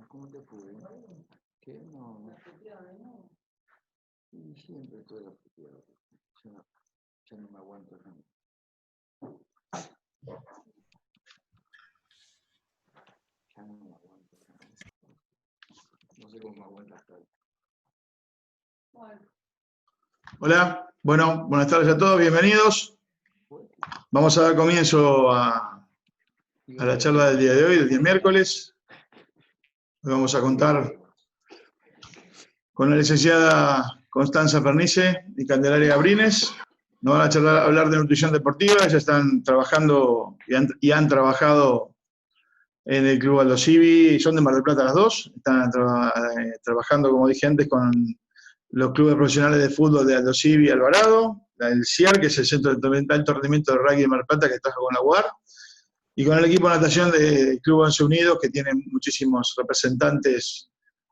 ¿Cómo te fue? ¿Qué? No. Y siempre estoy la puteada. Yo no me aguanto nada. Ya no me aguanto nada. No sé cómo me aguanta hasta ahí. Hola, bueno, buenas tardes a todos, bienvenidos. Vamos a dar comienzo a la charla del día de hoy, del día miércoles. Hoy vamos a contar con la licenciada Constanza Pernice y Candelaria Abrines. Nos van a hablar de nutrición deportiva. Ellas están trabajando y han trabajado en el Club Aldo Civi, son de Mar del Plata las dos. Están trabajando, como dije antes, con los clubes profesionales de fútbol de Aldo Civi y Alvarado, el CIAR, que es el Centro de Alto Rendimiento de Rugby de Mar del Plata, que trabaja con la UAR, y con el equipo de natación del Club 11 Unidos, que tiene muchísimos representantes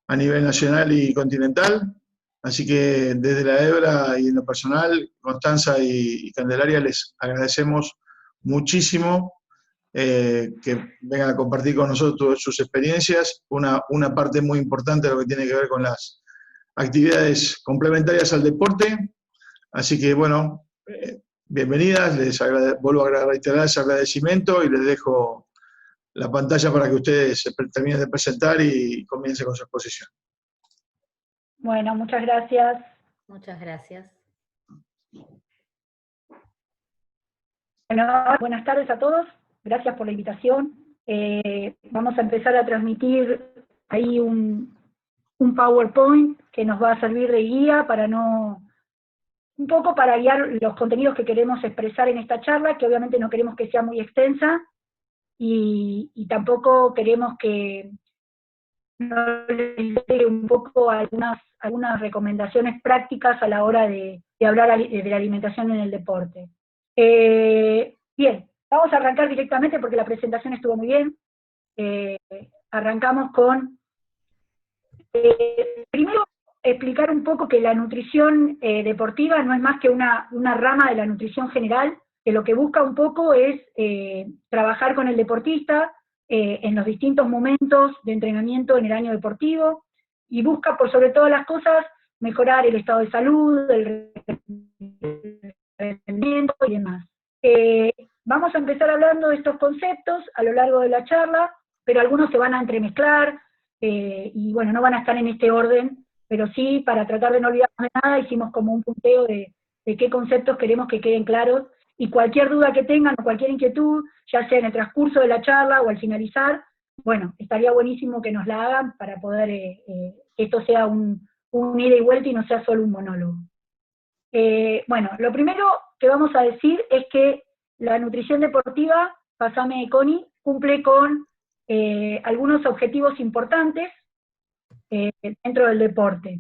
a nivel nacional y continental. Así que desde la EBRA y en lo personal, Constanza y Candelaria, les agradecemos muchísimo que vengan a compartir con nosotros sus experiencias, una parte muy importante de lo que tiene que ver con las actividades complementarias al deporte. Así que, bueno, bienvenidas, vuelvo a reiterar ese agradecimiento y les dejo la pantalla para que ustedes se terminen de presentar y comiencen con su exposición. Bueno, muchas gracias. Muchas gracias. Bueno, buenas tardes a todos. Gracias por la invitación. Vamos a empezar a transmitir ahí un PowerPoint que nos va a servir de guía un poco para guiar los contenidos que queremos expresar en esta charla, que obviamente no queremos que sea muy extensa, y tampoco queremos que no les dé un poco algunas recomendaciones prácticas a la hora de hablar de la alimentación en el deporte. Bien, vamos a arrancar directamente porque la presentación estuvo muy bien. Arrancamos con, primero, explicar un poco que la nutrición deportiva no es más que una rama de la nutrición general, que lo que busca un poco es trabajar con el deportista en los distintos momentos de entrenamiento en el año deportivo, y busca por sobre todas las cosas mejorar el estado de salud, el rendimiento y demás. Vamos a empezar hablando de estos conceptos a lo largo de la charla, pero algunos se van a entremezclar, y bueno, no van a estar en este orden, pero sí, para tratar de no olvidarnos de nada, hicimos como un punteo de qué conceptos queremos que queden claros, y cualquier duda que tengan o cualquier inquietud, ya sea en el transcurso de la charla o al finalizar, bueno, estaría buenísimo que nos la hagan para poder que esto sea un ida y vuelta y no sea solo un monólogo. Bueno, lo primero que vamos a decir es que la nutrición deportiva, pasame Connie, cumple con algunos objetivos importantes dentro del deporte.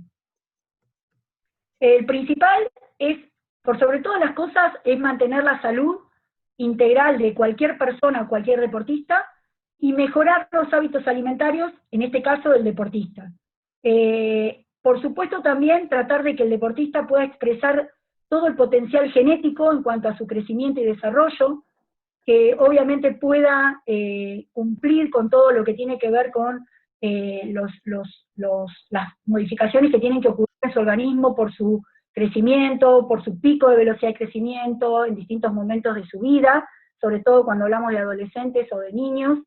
El principal es, por sobre todas las cosas, es mantener la salud integral de cualquier persona o cualquier deportista y mejorar los hábitos alimentarios, en este caso del deportista. Por supuesto también tratar de que el deportista pueda expresar todo el potencial genético en cuanto a su crecimiento y desarrollo, que obviamente pueda cumplir con todo lo que tiene que ver con las modificaciones que tienen que ocurrir en su organismo por su crecimiento, por su pico de velocidad de crecimiento en distintos momentos de su vida, sobre todo cuando hablamos de adolescentes o de niños.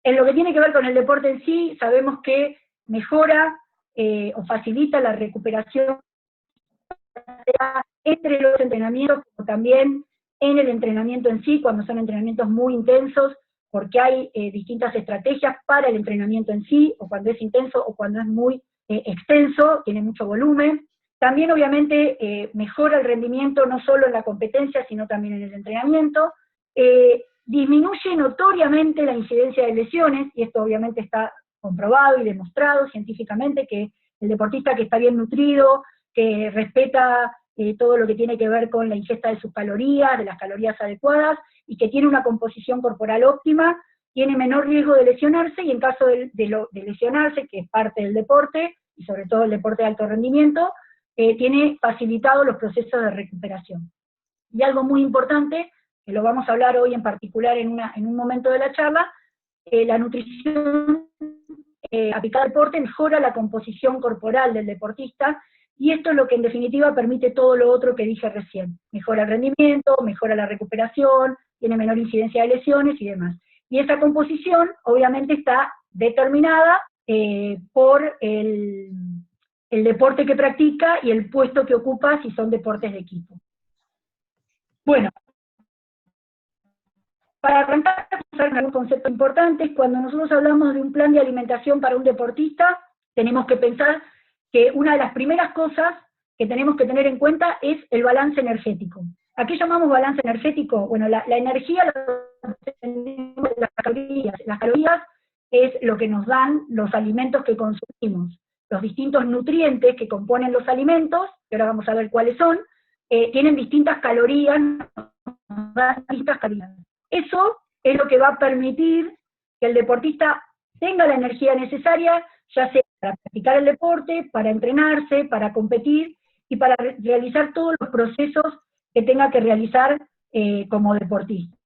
En lo que tiene que ver con el deporte en sí, sabemos que mejora o facilita la recuperación entre los entrenamientos, como también en el entrenamiento en sí, cuando son entrenamientos muy intensos, porque hay distintas estrategias para el entrenamiento en sí, o cuando es intenso o cuando es muy extenso, tiene mucho volumen. También obviamente mejora el rendimiento no solo en la competencia, sino también en el entrenamiento. Disminuye notoriamente la incidencia de lesiones, y esto obviamente está comprobado y demostrado científicamente, que el deportista que está bien nutrido, que respeta todo lo que tiene que ver con la ingesta de sus calorías, de las calorías adecuadas, y que tiene una composición corporal óptima, tiene menor riesgo de lesionarse, y en caso de lesionarse, que es parte del deporte, y sobre todo el deporte de alto rendimiento, tiene facilitado los procesos de recuperación. Y algo muy importante, que lo vamos a hablar hoy en particular en un momento de la charla, la nutrición aplicada al deporte mejora la composición corporal del deportista, y esto es lo que en definitiva permite todo lo otro que dije recién. Mejora el rendimiento, mejora la recuperación, tiene menor incidencia de lesiones y demás. Y esa composición obviamente está determinada por el deporte que practica y el puesto que ocupa si son deportes de equipo. Bueno, para arrancar, vamos a ver un concepto importante. Cuando nosotros hablamos de un plan de alimentación para un deportista, tenemos que pensar que una de las primeras cosas que tenemos que tener en cuenta es el balance energético. ¿A qué llamamos balance energético? Bueno, la energía la obtenemos de las calorías. Las calorías es lo que nos dan los alimentos que consumimos. Los distintos nutrientes que componen los alimentos, que ahora vamos a ver cuáles son, tienen distintas calorías, nos dan distintas calorías. Eso es lo que va a permitir que el deportista tenga la energía necesaria, ya sea para practicar el deporte, para entrenarse, para competir, y para realizar todos los procesos que tenga que realizar como deportista.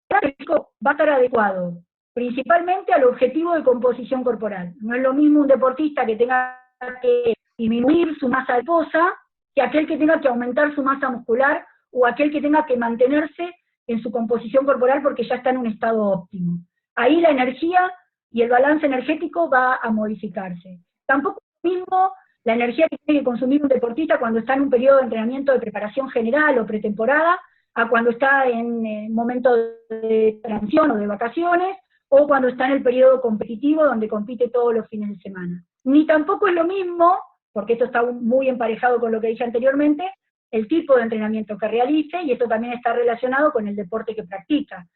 El físico va a estar adecuado, principalmente al objetivo de composición corporal. No es lo mismo un deportista que tenga que disminuir su masa adiposa, que aquel que tenga que aumentar su masa muscular, o aquel que tenga que mantenerse en su composición corporal porque ya está en un estado óptimo. Ahí la energía y el balance energético va a modificarse. Tampoco es lo mismo la energía que tiene que consumir un deportista cuando está en un periodo de entrenamiento de preparación general o pretemporada, a cuando está en momento de transición o de vacaciones, o cuando está en el periodo competitivo donde compite todos los fines de semana. Ni tampoco es lo mismo, porque esto está muy emparejado con lo que dije anteriormente, el tipo de entrenamiento que realice, y esto también está relacionado con el deporte que practica.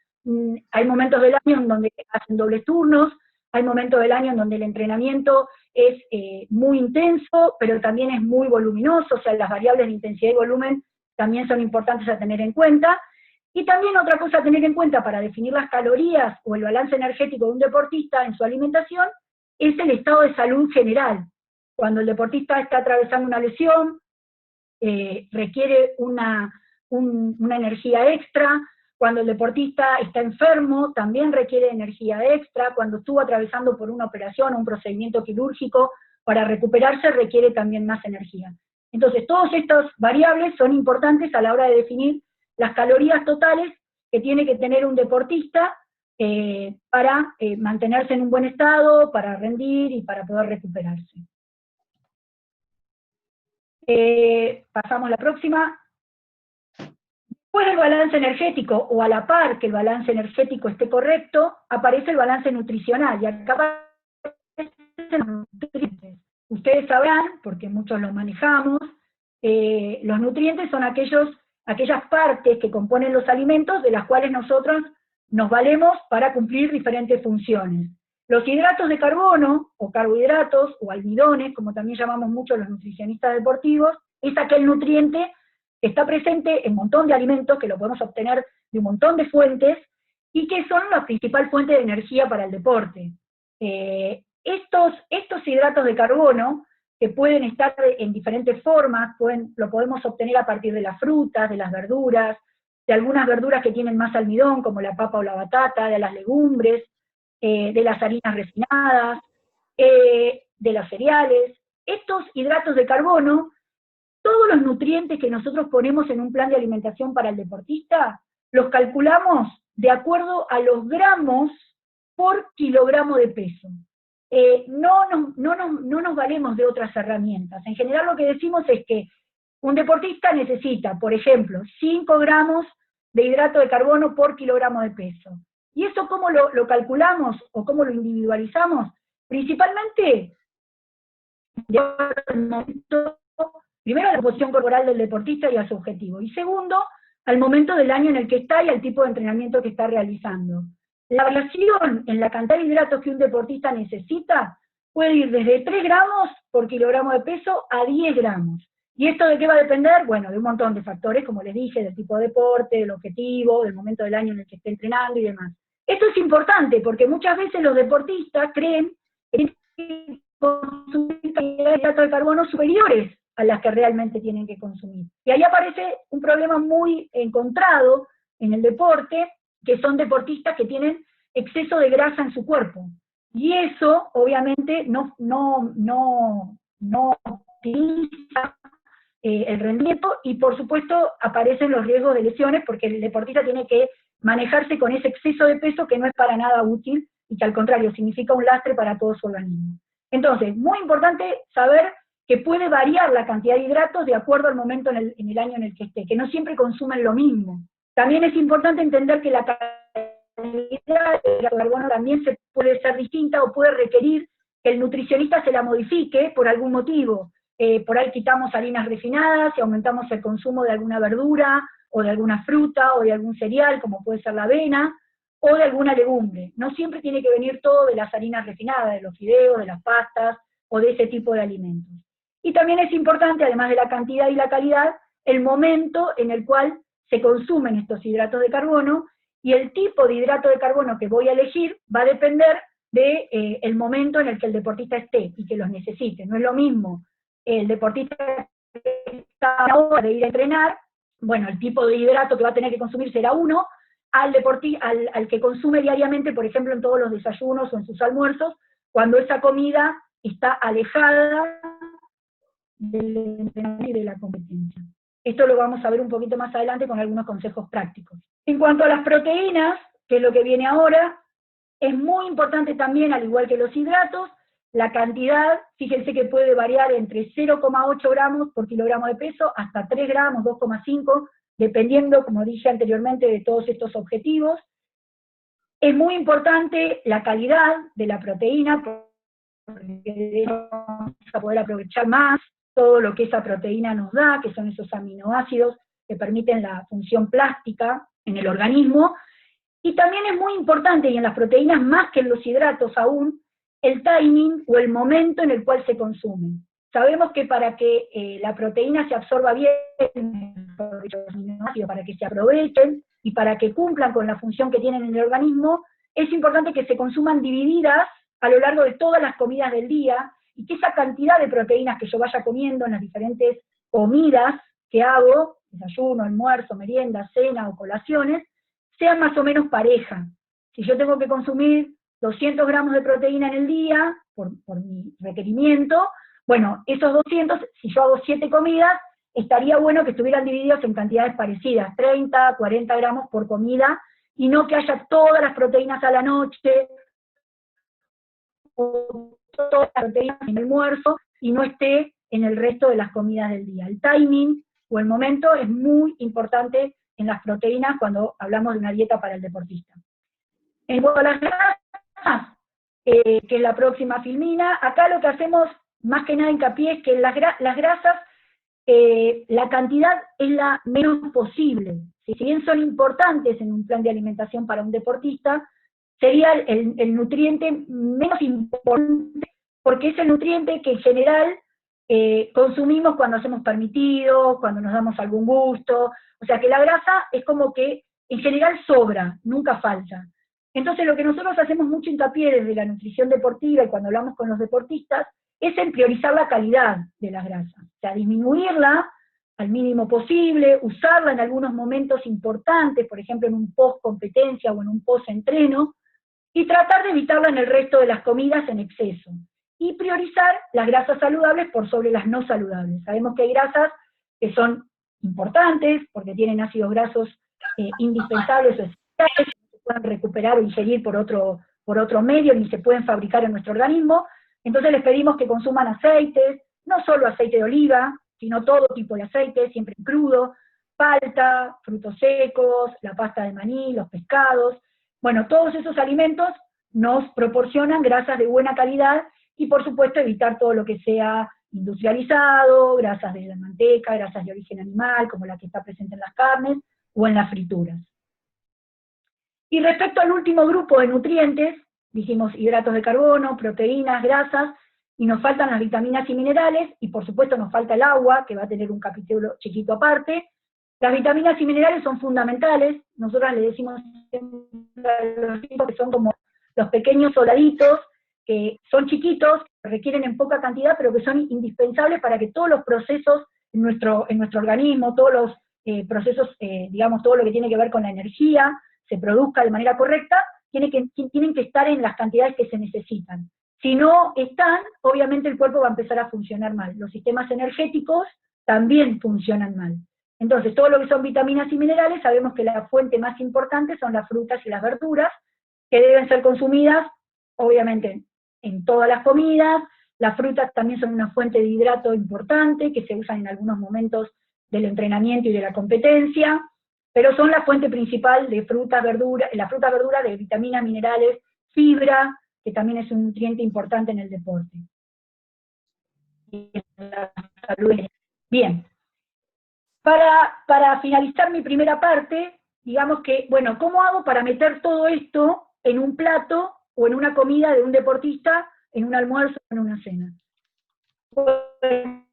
Hay momentos del año en donde hacen dobles turnos, hay momentos del año en donde el entrenamiento es muy intenso, pero también es muy voluminoso, o sea, las variables de intensidad y volumen también son importantes a tener en cuenta. Y también otra cosa a tener en cuenta para definir las calorías o el balance energético de un deportista en su alimentación es el estado de salud general. Cuando el deportista está atravesando una lesión, requiere una energía extra. Cuando el deportista está enfermo, también requiere energía extra. Cuando estuvo atravesando por una operación o un procedimiento quirúrgico, para recuperarse requiere también más energía. Entonces, todas estas variables son importantes a la hora de definir las calorías totales que tiene que tener un deportista para mantenerse en un buen estado, para rendir y para poder recuperarse. Pasamos a la próxima. Después del balance energético, o a la par que el balance energético esté correcto, aparece el balance nutricional, y acá aparecen los nutrientes. Ustedes sabrán, porque muchos los manejamos, los nutrientes son aquellas partes que componen los alimentos de las cuales nosotros nos valemos para cumplir diferentes funciones. Los hidratos de carbono, o carbohidratos, o almidones, como también llamamos mucho los nutricionistas deportivos, es aquel nutriente que está presente en un montón de alimentos, que lo podemos obtener de un montón de fuentes, y que son la principal fuente de energía para el deporte. Estos hidratos de carbono, que pueden estar en diferentes formas, lo podemos obtener a partir de las frutas, de las verduras, de algunas verduras que tienen más almidón, como la papa o la batata, de las legumbres, de las harinas refinadas, de los cereales. Estos hidratos de carbono, todos los nutrientes que nosotros ponemos en un plan de alimentación para el deportista, los calculamos de acuerdo a los gramos por kilogramo de peso. No nos valemos de otras herramientas. En general lo que decimos es que un deportista necesita, por ejemplo, 5 gramos de hidrato de carbono por kilogramo de peso. ¿Y eso cómo lo calculamos o cómo lo individualizamos? Principalmente, primero a la posición corporal del deportista y a su objetivo, y segundo, al momento del año en el que está y al tipo de entrenamiento que está realizando. La variación en la cantidad de hidratos que un deportista necesita puede ir desde 3 gramos por kilogramo de peso a 10 gramos. ¿Y esto de qué va a depender? Bueno, de un montón de factores, como les dije, del tipo de deporte, del objetivo, del momento del año en el que esté entrenando y demás. Esto es importante porque muchas veces los deportistas creen que tienen que consumir cantidades de hidratos de carbono superiores a las que realmente tienen que consumir. Y ahí aparece un problema muy encontrado en el deporte, que son deportistas que tienen exceso de grasa en su cuerpo. Y eso, obviamente, no optimiza el rendimiento, y por supuesto aparecen los riesgos de lesiones, porque el deportista tiene que manejarse con ese exceso de peso que no es para nada útil, y que al contrario significa un lastre para todo su organismo. Entonces, muy importante saber que puede variar la cantidad de hidratos de acuerdo al momento en el año en el que esté, que no siempre consumen lo mismo. También es importante entender que la calidad de carbono también puede ser distinta o puede requerir que el nutricionista se la modifique por algún motivo. Por ahí quitamos harinas refinadas y aumentamos el consumo de alguna verdura, o de alguna fruta, o de algún cereal, como puede ser la avena, o de alguna legumbre. No siempre tiene que venir todo de las harinas refinadas, de los fideos, de las pastas, o de ese tipo de alimentos. Y también es importante, además de la cantidad y la calidad, el momento en el cual se consumen estos hidratos de carbono, y el tipo de hidrato de carbono que voy a elegir va a depender del momento en el que el deportista esté y que los necesite. No es lo mismo el deportista que está a la hora de ir a entrenar, bueno, el tipo de hidrato que va a tener que consumir será uno, al que consume diariamente, por ejemplo, en todos los desayunos o en sus almuerzos, cuando esa comida está alejada del entrenamiento y de la competencia. Esto lo vamos a ver un poquito más adelante con algunos consejos prácticos. En cuanto a las proteínas, que es lo que viene ahora, es muy importante también, al igual que los hidratos, la cantidad. Fíjense que puede variar entre 0,8 gramos por kilogramo de peso hasta 3 gramos, 2,5, dependiendo, como dije anteriormente, de todos estos objetivos. Es muy importante la calidad de la proteína, porque vamos a poder aprovechar más todo lo que esa proteína nos da, que son esos aminoácidos que permiten la función plástica en el organismo. Y también es muy importante, y en las proteínas más que en los hidratos aún, el timing o el momento en el cual se consumen. Sabemos que para que la proteína se absorba bien, para que se aprovechen y para que cumplan con la función que tienen en el organismo, es importante que se consuman divididas a lo largo de todas las comidas del día, y que esa cantidad de proteínas que yo vaya comiendo en las diferentes comidas que hago, desayuno, almuerzo, merienda, cena o colaciones, sean más o menos pareja. Si yo tengo que consumir 200 gramos de proteína en el día, por mi requerimiento, bueno, esos 200, si yo hago 7 comidas, estaría bueno que estuvieran divididos en cantidades parecidas, 30, 40 gramos por comida, y no que haya todas las proteínas a la noche, o todas las proteínas en el almuerzo, y no esté en el resto de las comidas del día. El timing o el momento es muy importante en las proteínas cuando hablamos de una dieta para el deportista. En cuanto a las grasas, que es la próxima filmina, acá lo que hacemos más que nada hincapié es que las grasas, la cantidad es la menos posible. Si bien son importantes en un plan de alimentación para un deportista, sería el nutriente menos importante, porque es el nutriente que en general consumimos cuando hacemos permitido, cuando nos damos algún gusto. O sea que la grasa es como que en general sobra, nunca falta. Entonces lo que nosotros hacemos mucho hincapié desde la nutrición deportiva y cuando hablamos con los deportistas, es en priorizar la calidad de las grasas. O sea, disminuirla al mínimo posible, usarla en algunos momentos importantes, por ejemplo en un post-competencia o en un post-entreno, y tratar de evitarla en el resto de las comidas en exceso. Y priorizar las grasas saludables por sobre las no saludables. Sabemos que hay grasas que son importantes, porque tienen ácidos grasos indispensables o esenciales, que se pueden recuperar o ingerir por otro por otro medio ni se pueden fabricar en nuestro organismo, entonces les pedimos que consuman aceites, no solo aceite de oliva, sino todo tipo de aceite, siempre en crudo, palta, frutos secos, la pasta de maní, los pescados. Bueno, todos esos alimentos nos proporcionan grasas de buena calidad y, por supuesto, evitar todo lo que sea industrializado, grasas de la manteca, grasas de origen animal, como la que está presente en las carnes o en las frituras. Y respecto al último grupo de nutrientes, dijimos hidratos de carbono, proteínas, grasas, y nos faltan las vitaminas y minerales, y por supuesto nos falta el agua, que va a tener un capítulo chiquito aparte. Las vitaminas y minerales son fundamentales, nosotros le decimos a los chicos que son como los pequeños soldaditos, que son chiquitos, que requieren en poca cantidad, pero que son indispensables para que todos los procesos en nuestro organismo, todos los procesos, digamos, todo lo que tiene que ver con la energía, se produzca de manera correcta, tienen que estar en las cantidades que se necesitan. Si no están, obviamente el cuerpo va a empezar a funcionar mal. Los sistemas energéticos también funcionan mal. Entonces, todo lo que son vitaminas y minerales, sabemos que la fuente más importante son las frutas y las verduras, que deben ser consumidas, obviamente, en todas las comidas. Las frutas también son una fuente de hidrato importante, que se usan en algunos momentos del entrenamiento y de la competencia, pero son la fuente principal de frutas, verduras, de vitaminas, minerales, fibra, que también es un nutriente importante en el deporte. Y en la salud. Bien. Para finalizar mi primera parte, digamos que, bueno, ¿cómo hago para meter todo esto en un plato o en una comida de un deportista, en un almuerzo o en una cena? Bueno,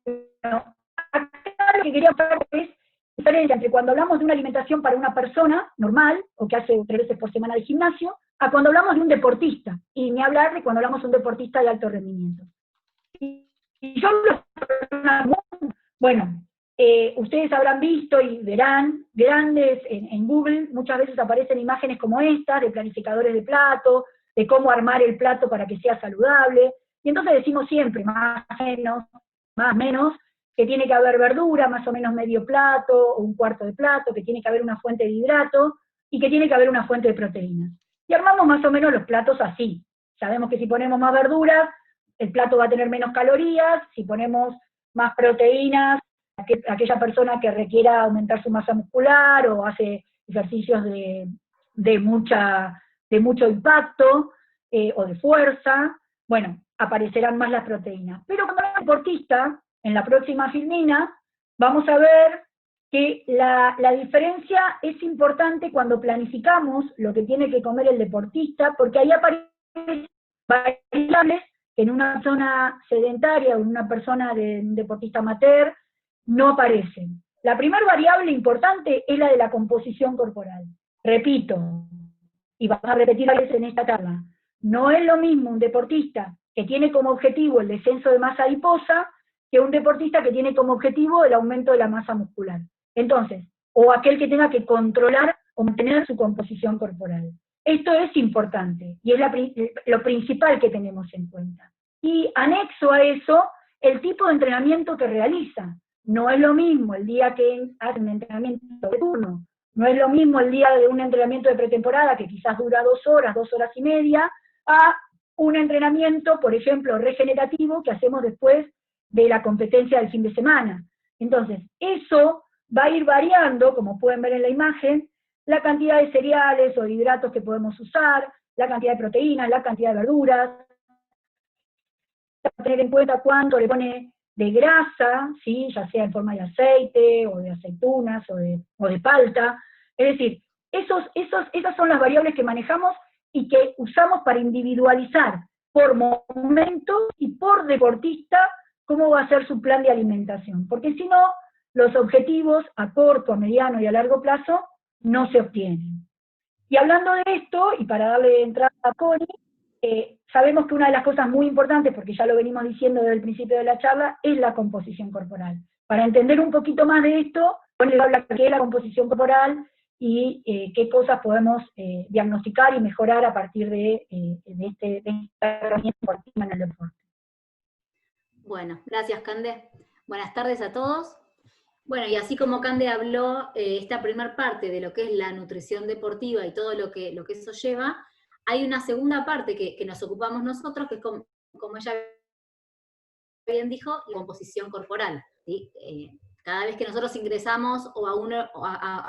acá lo que quería hablar es la diferencia entre cuando hablamos de una alimentación para una persona normal, o que hace 3 veces por semana de gimnasio, a cuando hablamos de un deportista, y ni hablar de cuando hablamos de un deportista de alto rendimiento. Y yo bueno, ustedes habrán visto y verán, grandes en Google, muchas veces aparecen imágenes como esta, de planificadores de plato, de cómo armar el plato para que sea saludable, y entonces decimos siempre, más o menos, que tiene que haber verdura, más o menos medio plato, o un cuarto de plato, que tiene que haber una fuente de hidrato, y que tiene que haber una fuente de proteínas. Y armamos más o menos los platos así. Sabemos que si ponemos más verduras, el plato va a tener menos calorías, si ponemos más proteínas, aquella persona que requiera aumentar su masa muscular o hace ejercicios de mucho impacto o de fuerza, bueno, aparecerán más las proteínas. Pero cuando el deportista, en la próxima filmina, vamos a ver que la diferencia es importante cuando planificamos lo que tiene que comer el deportista, porque ahí aparecen variables que en una zona sedentaria o en una persona de un deportista amateur no aparecen. La primera variable importante es la de la composición corporal. Repito, y vamos a repetir en esta charla, no es lo mismo un deportista que tiene como objetivo el descenso de masa adiposa que un deportista que tiene como objetivo el aumento de la masa muscular. Entonces, o aquel que tenga que controlar o mantener su composición corporal. Esto es importante, y es lo principal que tenemos en cuenta. Y anexo a eso, el tipo de entrenamiento que realiza. No es lo mismo el día que hace un entrenamiento de turno, no es lo mismo el día de un entrenamiento de pretemporada, que quizás dura 2 horas, 2 horas y media, a un entrenamiento, por ejemplo, regenerativo, que hacemos después de la competencia del fin de semana. Entonces, eso va a ir variando, como pueden ver en la imagen, la cantidad de cereales o de hidratos que podemos usar, la cantidad de proteínas, la cantidad de verduras, tener en cuenta cuánto le pone de grasa, ¿sí? Ya sea en forma de aceite, o de aceitunas, o de palta. Es decir, esas son las variables que manejamos y que usamos para individualizar por momento y por deportista cómo va a ser su plan de alimentación. Porque si no, los objetivos a corto, a mediano y a largo plazo no se obtienen. Y hablando de esto, y para darle entrada a Connie, sabemos que una de las cosas muy importantes, porque ya lo venimos diciendo desde el principio de la charla, es la composición corporal. Para entender un poquito más de esto, Connie va a hablar de qué es la composición corporal y qué cosas podemos diagnosticar y mejorar a partir de esta herramienta deportiva en el deporte. Bueno, gracias, Cande. Buenas tardes a todos. Bueno, y así como Cande habló esta primera parte de lo que es la nutrición deportiva y todo lo que eso lleva, hay una segunda parte que nos ocupamos nosotros, que es como ella bien dijo, la composición corporal, ¿sí? Cada vez que nosotros ingresamos o a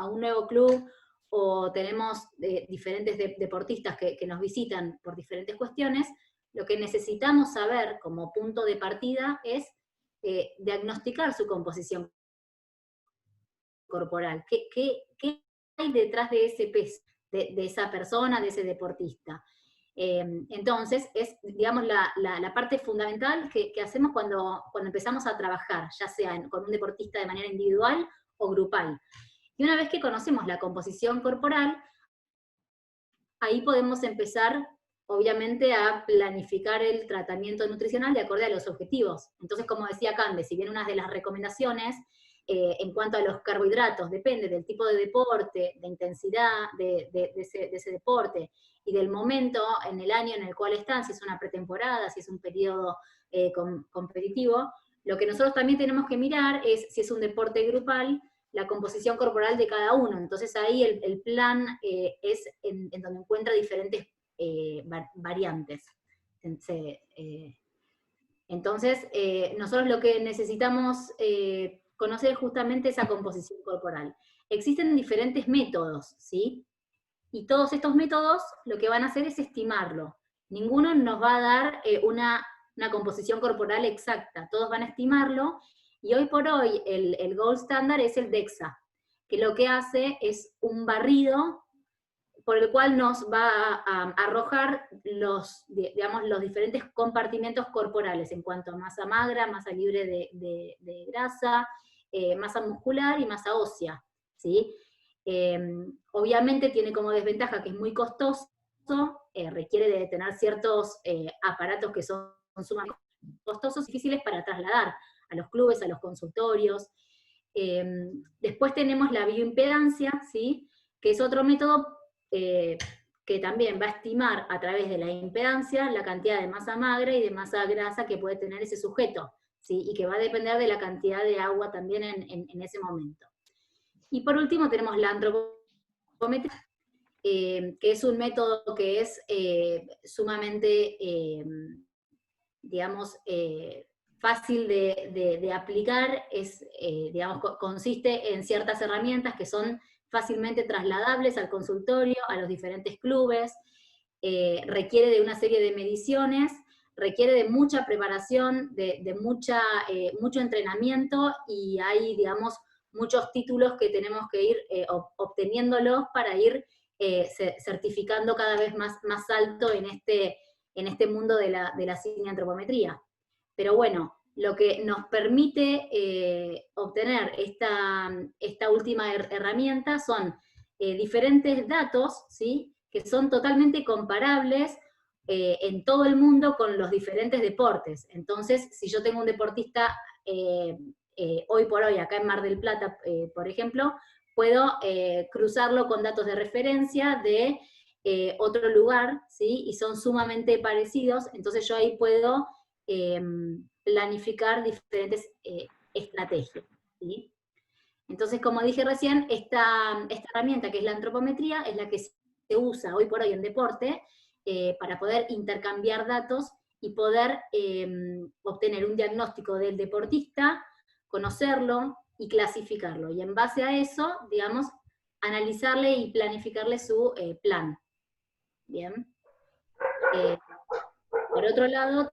un nuevo club, o tenemos diferentes deportistas que nos visitan por diferentes cuestiones, lo que necesitamos saber como punto de partida es diagnosticar su composición corporal. ¿Qué hay detrás de ese peso, de esa persona, de ese deportista? Entonces, es, digamos, la parte fundamental que hacemos cuando empezamos a trabajar, ya sea con un deportista de manera individual o grupal. Y una vez que conocemos la composición corporal, ahí podemos empezar, obviamente, a planificar el tratamiento nutricional de acuerdo a los objetivos. Entonces, como decía Cande, si bien una de las recomendaciones en cuanto a los carbohidratos depende del tipo de deporte, de intensidad de ese deporte, y del momento en el año en el cual están, si es una pretemporada, si es un periodo competitivo, lo que nosotros también tenemos que mirar es, si es un deporte grupal, la composición corporal de cada uno. Entonces ahí el plan es en donde encuentra diferentes variantes. Entonces, nosotros lo que necesitamos conocer es justamente esa composición corporal. Existen diferentes métodos, ¿sí? Y todos estos métodos lo que van a hacer es estimarlo. Ninguno nos va a dar una composición corporal exacta, todos van a estimarlo, y hoy por hoy el gold standard es el DEXA, que lo que hace es un barrido por el cual nos va a arrojar los diferentes compartimentos corporales en cuanto a masa magra, masa libre de grasa, masa muscular y masa ósea, ¿sí? Obviamente tiene como desventaja que es muy costoso, requiere de tener ciertos aparatos que son sumamente costosos y difíciles para trasladar a los clubes, a los consultorios. Después tenemos la bioimpedancia, ¿sí? Que es otro método que también va a estimar a través de la impedancia la cantidad de masa magra y de masa grasa que puede tener ese sujeto, ¿sí? Y que va a depender de la cantidad de agua también en ese momento. Y por último tenemos la antropometría, que es un método que es sumamente, digamos, fácil de aplicar, digamos, consiste en ciertas herramientas que son fácilmente trasladables al consultorio, a los diferentes clubes, requiere de una serie de mediciones, requiere de mucha preparación, de mucho entrenamiento, y hay, digamos, muchos títulos que tenemos que ir obteniéndolos para ir certificando cada vez más alto en este mundo de la cineantropometría. Pero bueno, lo que nos permite obtener esta última herramienta son diferentes datos, ¿sí? Que son totalmente comparables en todo el mundo con los diferentes deportes. Entonces, si yo tengo un deportista hoy por hoy acá en Mar del Plata, por ejemplo, puedo cruzarlo con datos de referencia de otro lugar, ¿sí? Y son sumamente parecidos, entonces yo ahí puedo planificar diferentes estrategias, ¿sí? Entonces, como dije recién, esta herramienta que es la antropometría es la que se usa hoy por hoy en deporte para poder intercambiar datos y poder obtener un diagnóstico del deportista, conocerlo y clasificarlo. Y en base a eso, digamos, analizarle y planificarle su plan. Bien. Por otro lado,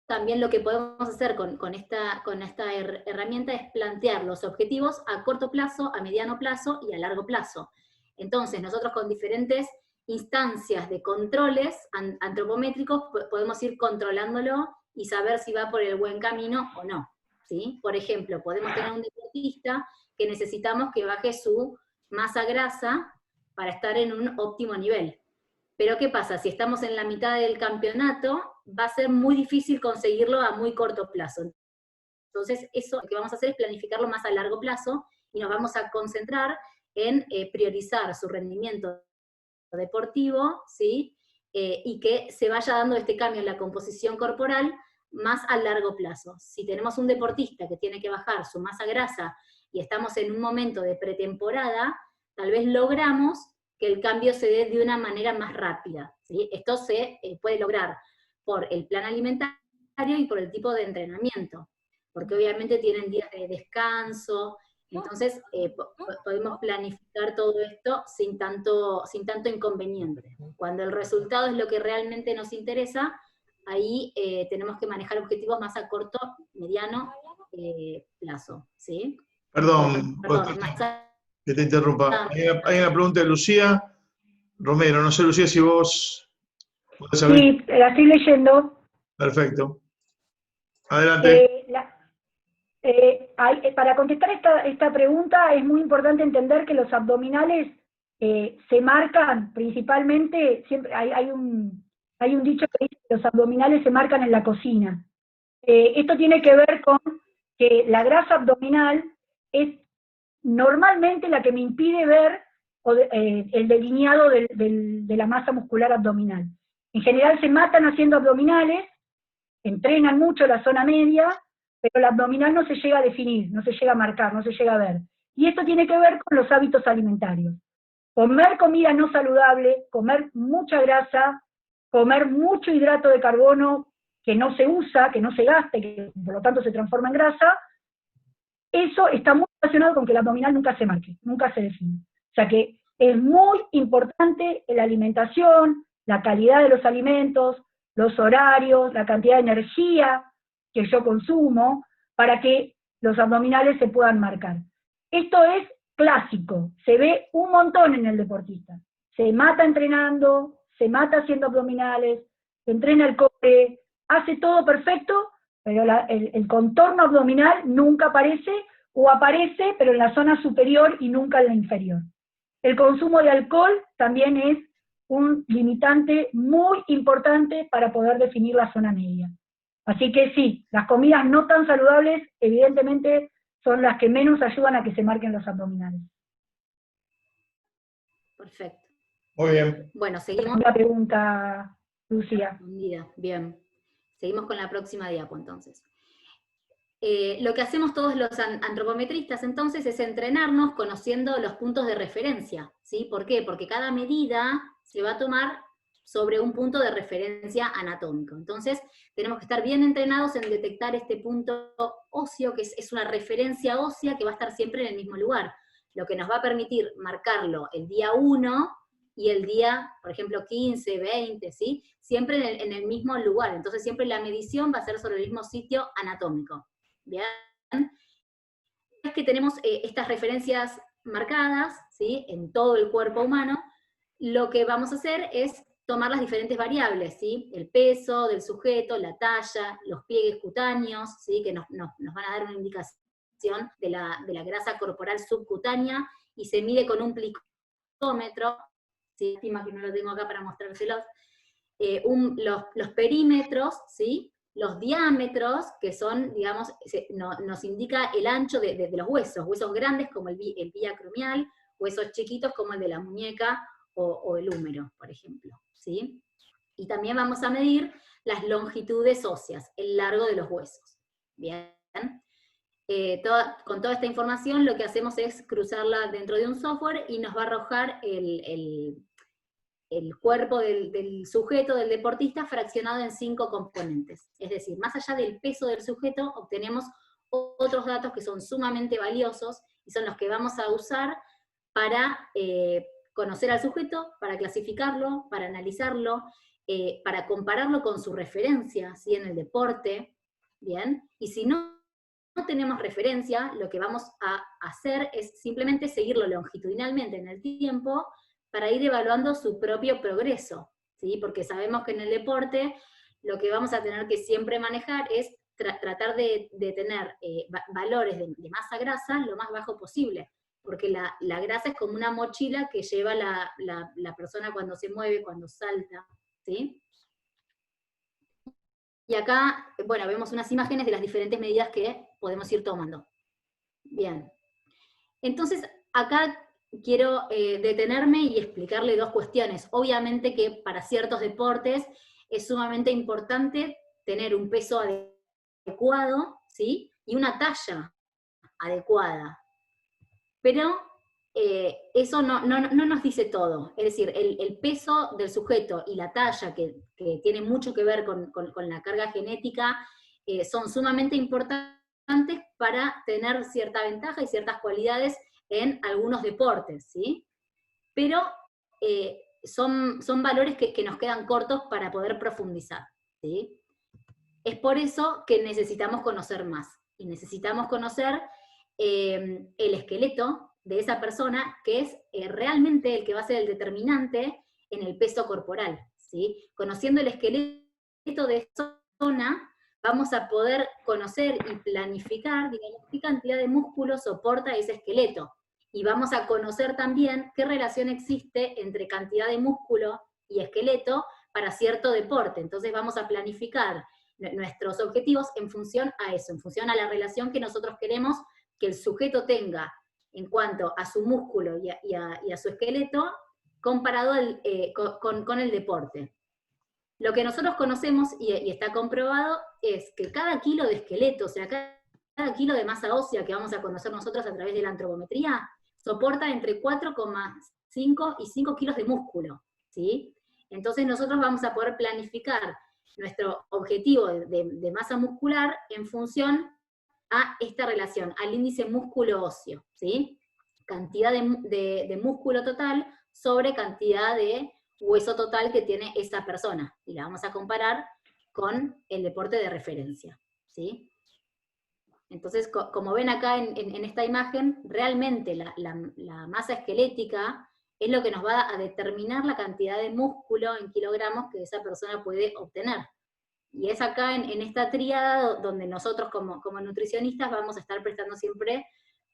también lo que podemos hacer con esta herramienta es plantear los objetivos a corto plazo, a mediano plazo y a largo plazo. Entonces, nosotros con diferentes instancias de controles antropométricos podemos ir controlándolo y saber si va por el buen camino o no, ¿sí? Por ejemplo, podemos tener un deportista que necesitamos que baje su masa grasa para estar en un óptimo nivel. Pero ¿qué pasa? Si estamos en la mitad del campeonato, va a ser muy difícil conseguirlo a muy corto plazo. Entonces, eso lo que vamos a hacer es planificarlo más a largo plazo, y nos vamos a concentrar en priorizar su rendimiento deportivo, ¿sí? Y que se vaya dando este cambio en la composición corporal más a largo plazo. Si tenemos un deportista que tiene que bajar su masa grasa y estamos en un momento de pretemporada, tal vez logramos que el cambio se dé de una manera más rápida, ¿sí? Esto se puede lograr por el plan alimentario y por el tipo de entrenamiento, porque obviamente tienen días de descanso, entonces podemos planificar todo esto sin tanto inconveniente. Cuando el resultado es lo que realmente nos interesa, ahí tenemos que manejar objetivos más a corto, mediano plazo, ¿sí? Perdón, que te interrumpa. Hay una pregunta de Lucía Romero. No sé, Lucía, si vos podés saber. Sí, la estoy leyendo. Perfecto. Adelante. Para contestar esta pregunta es muy importante entender que los abdominales se marcan principalmente, siempre hay un dicho que dice que los abdominales se marcan en la cocina. Esto tiene que ver con que la grasa abdominal es normalmente la que me impide ver el delineado de la masa muscular abdominal. En general se matan haciendo abdominales, entrenan mucho la zona media, pero el abdominal no se llega a definir, no se llega a marcar, no se llega a ver. Y esto tiene que ver con los hábitos alimentarios. Comer comida no saludable, comer mucha grasa, comer mucho hidrato de carbono que no se usa, que no se gaste, que por lo tanto se transforma en grasa, eso está muy relacionado con que el abdominal nunca se marque, nunca se define. O sea que es muy importante la alimentación, la calidad de los alimentos, los horarios, la cantidad de energía que yo consumo, para que los abdominales se puedan marcar. Esto es clásico, se ve un montón en el deportista. Se mata entrenando, se mata haciendo abdominales, se entrena el core, hace todo perfecto, pero el contorno abdominal nunca aparece, o aparece, pero en la zona superior y nunca en la inferior. El consumo de alcohol también es un limitante muy importante para poder definir la zona media. Así que sí, las comidas no tan saludables, evidentemente, son las que menos ayudan a que se marquen los abdominales. Perfecto. Muy bien. Bueno, seguimos. Una pregunta, Lucía. Bien. Seguimos con la próxima diapo, entonces. Lo que hacemos todos los antropometristas, entonces, es entrenarnos conociendo los puntos de referencia, ¿sí? ¿Por qué? Porque cada medida se va a tomar sobre un punto de referencia anatómico. Entonces, tenemos que estar bien entrenados en detectar este punto óseo, que es una referencia ósea que va a estar siempre en el mismo lugar, lo que nos va a permitir marcarlo el día 1 y el día, por ejemplo, 15, 20, ¿sí? Siempre en el mismo lugar. Entonces, siempre la medición va a ser sobre el mismo sitio anatómico. ¿Bien? Es que tenemos estas referencias marcadas, ¿sí? En todo el cuerpo humano, lo que vamos a hacer es tomar las diferentes variables, ¿sí? El peso del sujeto, la talla, los pliegues cutáneos, ¿sí? Que nos van a dar una indicación de la grasa corporal subcutánea, y se mide con un plicómetro, ¿sí? Lástima que no lo tengo acá para mostrárselos, los perímetros, ¿sí? Los diámetros, que son, digamos, nos indica el ancho de los huesos grandes como el vía acromial, huesos chiquitos como el de la muñeca o el húmero, por ejemplo, ¿sí? Y también vamos a medir las longitudes óseas, el largo de los huesos, ¿bien? Con toda esta información lo que hacemos es cruzarla dentro de un software y nos va a arrojar el cuerpo del sujeto, del deportista, fraccionado en 5 componentes. Es decir, más allá del peso del sujeto, obtenemos otros datos que son sumamente valiosos, y son los que vamos a usar para conocer al sujeto, para clasificarlo, para analizarlo, para compararlo con su referencia, ¿sí? En el deporte, ¿bien? Y si no tenemos referencia, lo que vamos a hacer es simplemente seguirlo longitudinalmente en el tiempo, para ir evaluando su propio progreso, ¿sí? Porque sabemos que en el deporte lo que vamos a tener que siempre manejar es tratar de tener valores de masa grasa lo más bajo posible, porque la grasa es como una mochila que lleva la persona cuando se mueve, cuando salta, ¿sí? Y acá, bueno, vemos unas imágenes de las diferentes medidas que podemos ir tomando. Bien. Entonces, acá quiero detenerme y explicarle 2 cuestiones. Obviamente que para ciertos deportes es sumamente importante tener un peso adecuado, ¿sí? Y una talla adecuada. Pero eso no nos dice todo. Es decir, el peso del sujeto y la talla, que tiene mucho que ver con la carga genética, son sumamente importantes para tener cierta ventaja y ciertas cualidades en algunos deportes, ¿sí? Pero son valores que nos quedan cortos para poder profundizar, ¿sí? Es por eso que necesitamos conocer más, y necesitamos conocer el esqueleto de esa persona, que es realmente el que va a ser el determinante en el peso corporal, ¿sí? Conociendo el esqueleto de esa persona, vamos a poder conocer y planificar, digamos, qué cantidad de músculo soporta ese esqueleto. Y vamos a conocer también qué relación existe entre cantidad de músculo y esqueleto para cierto deporte. Entonces vamos a planificar nuestros objetivos en función a eso, en función a la relación que nosotros queremos que el sujeto tenga en cuanto a su músculo y a su esqueleto, comparado con el deporte. Lo que nosotros conocemos, y está comprobado, es que cada kilo de esqueleto, o sea, cada kilo de masa ósea que vamos a conocer nosotros a través de la antropometría, soporta entre 4,5 y 5 kilos de músculo, ¿sí? Entonces nosotros vamos a poder planificar nuestro objetivo de masa muscular en función a esta relación, al índice músculo óseo, ¿sí? Cantidad de músculo total sobre cantidad de hueso total que tiene esa persona, y la vamos a comparar con el deporte de referencia, ¿sí? Entonces, como ven acá en esta imagen, realmente la masa esquelética es lo que nos va a determinar la cantidad de músculo en kilogramos que esa persona puede obtener. Y es acá en esta tríada donde nosotros como nutricionistas vamos a estar prestando siempre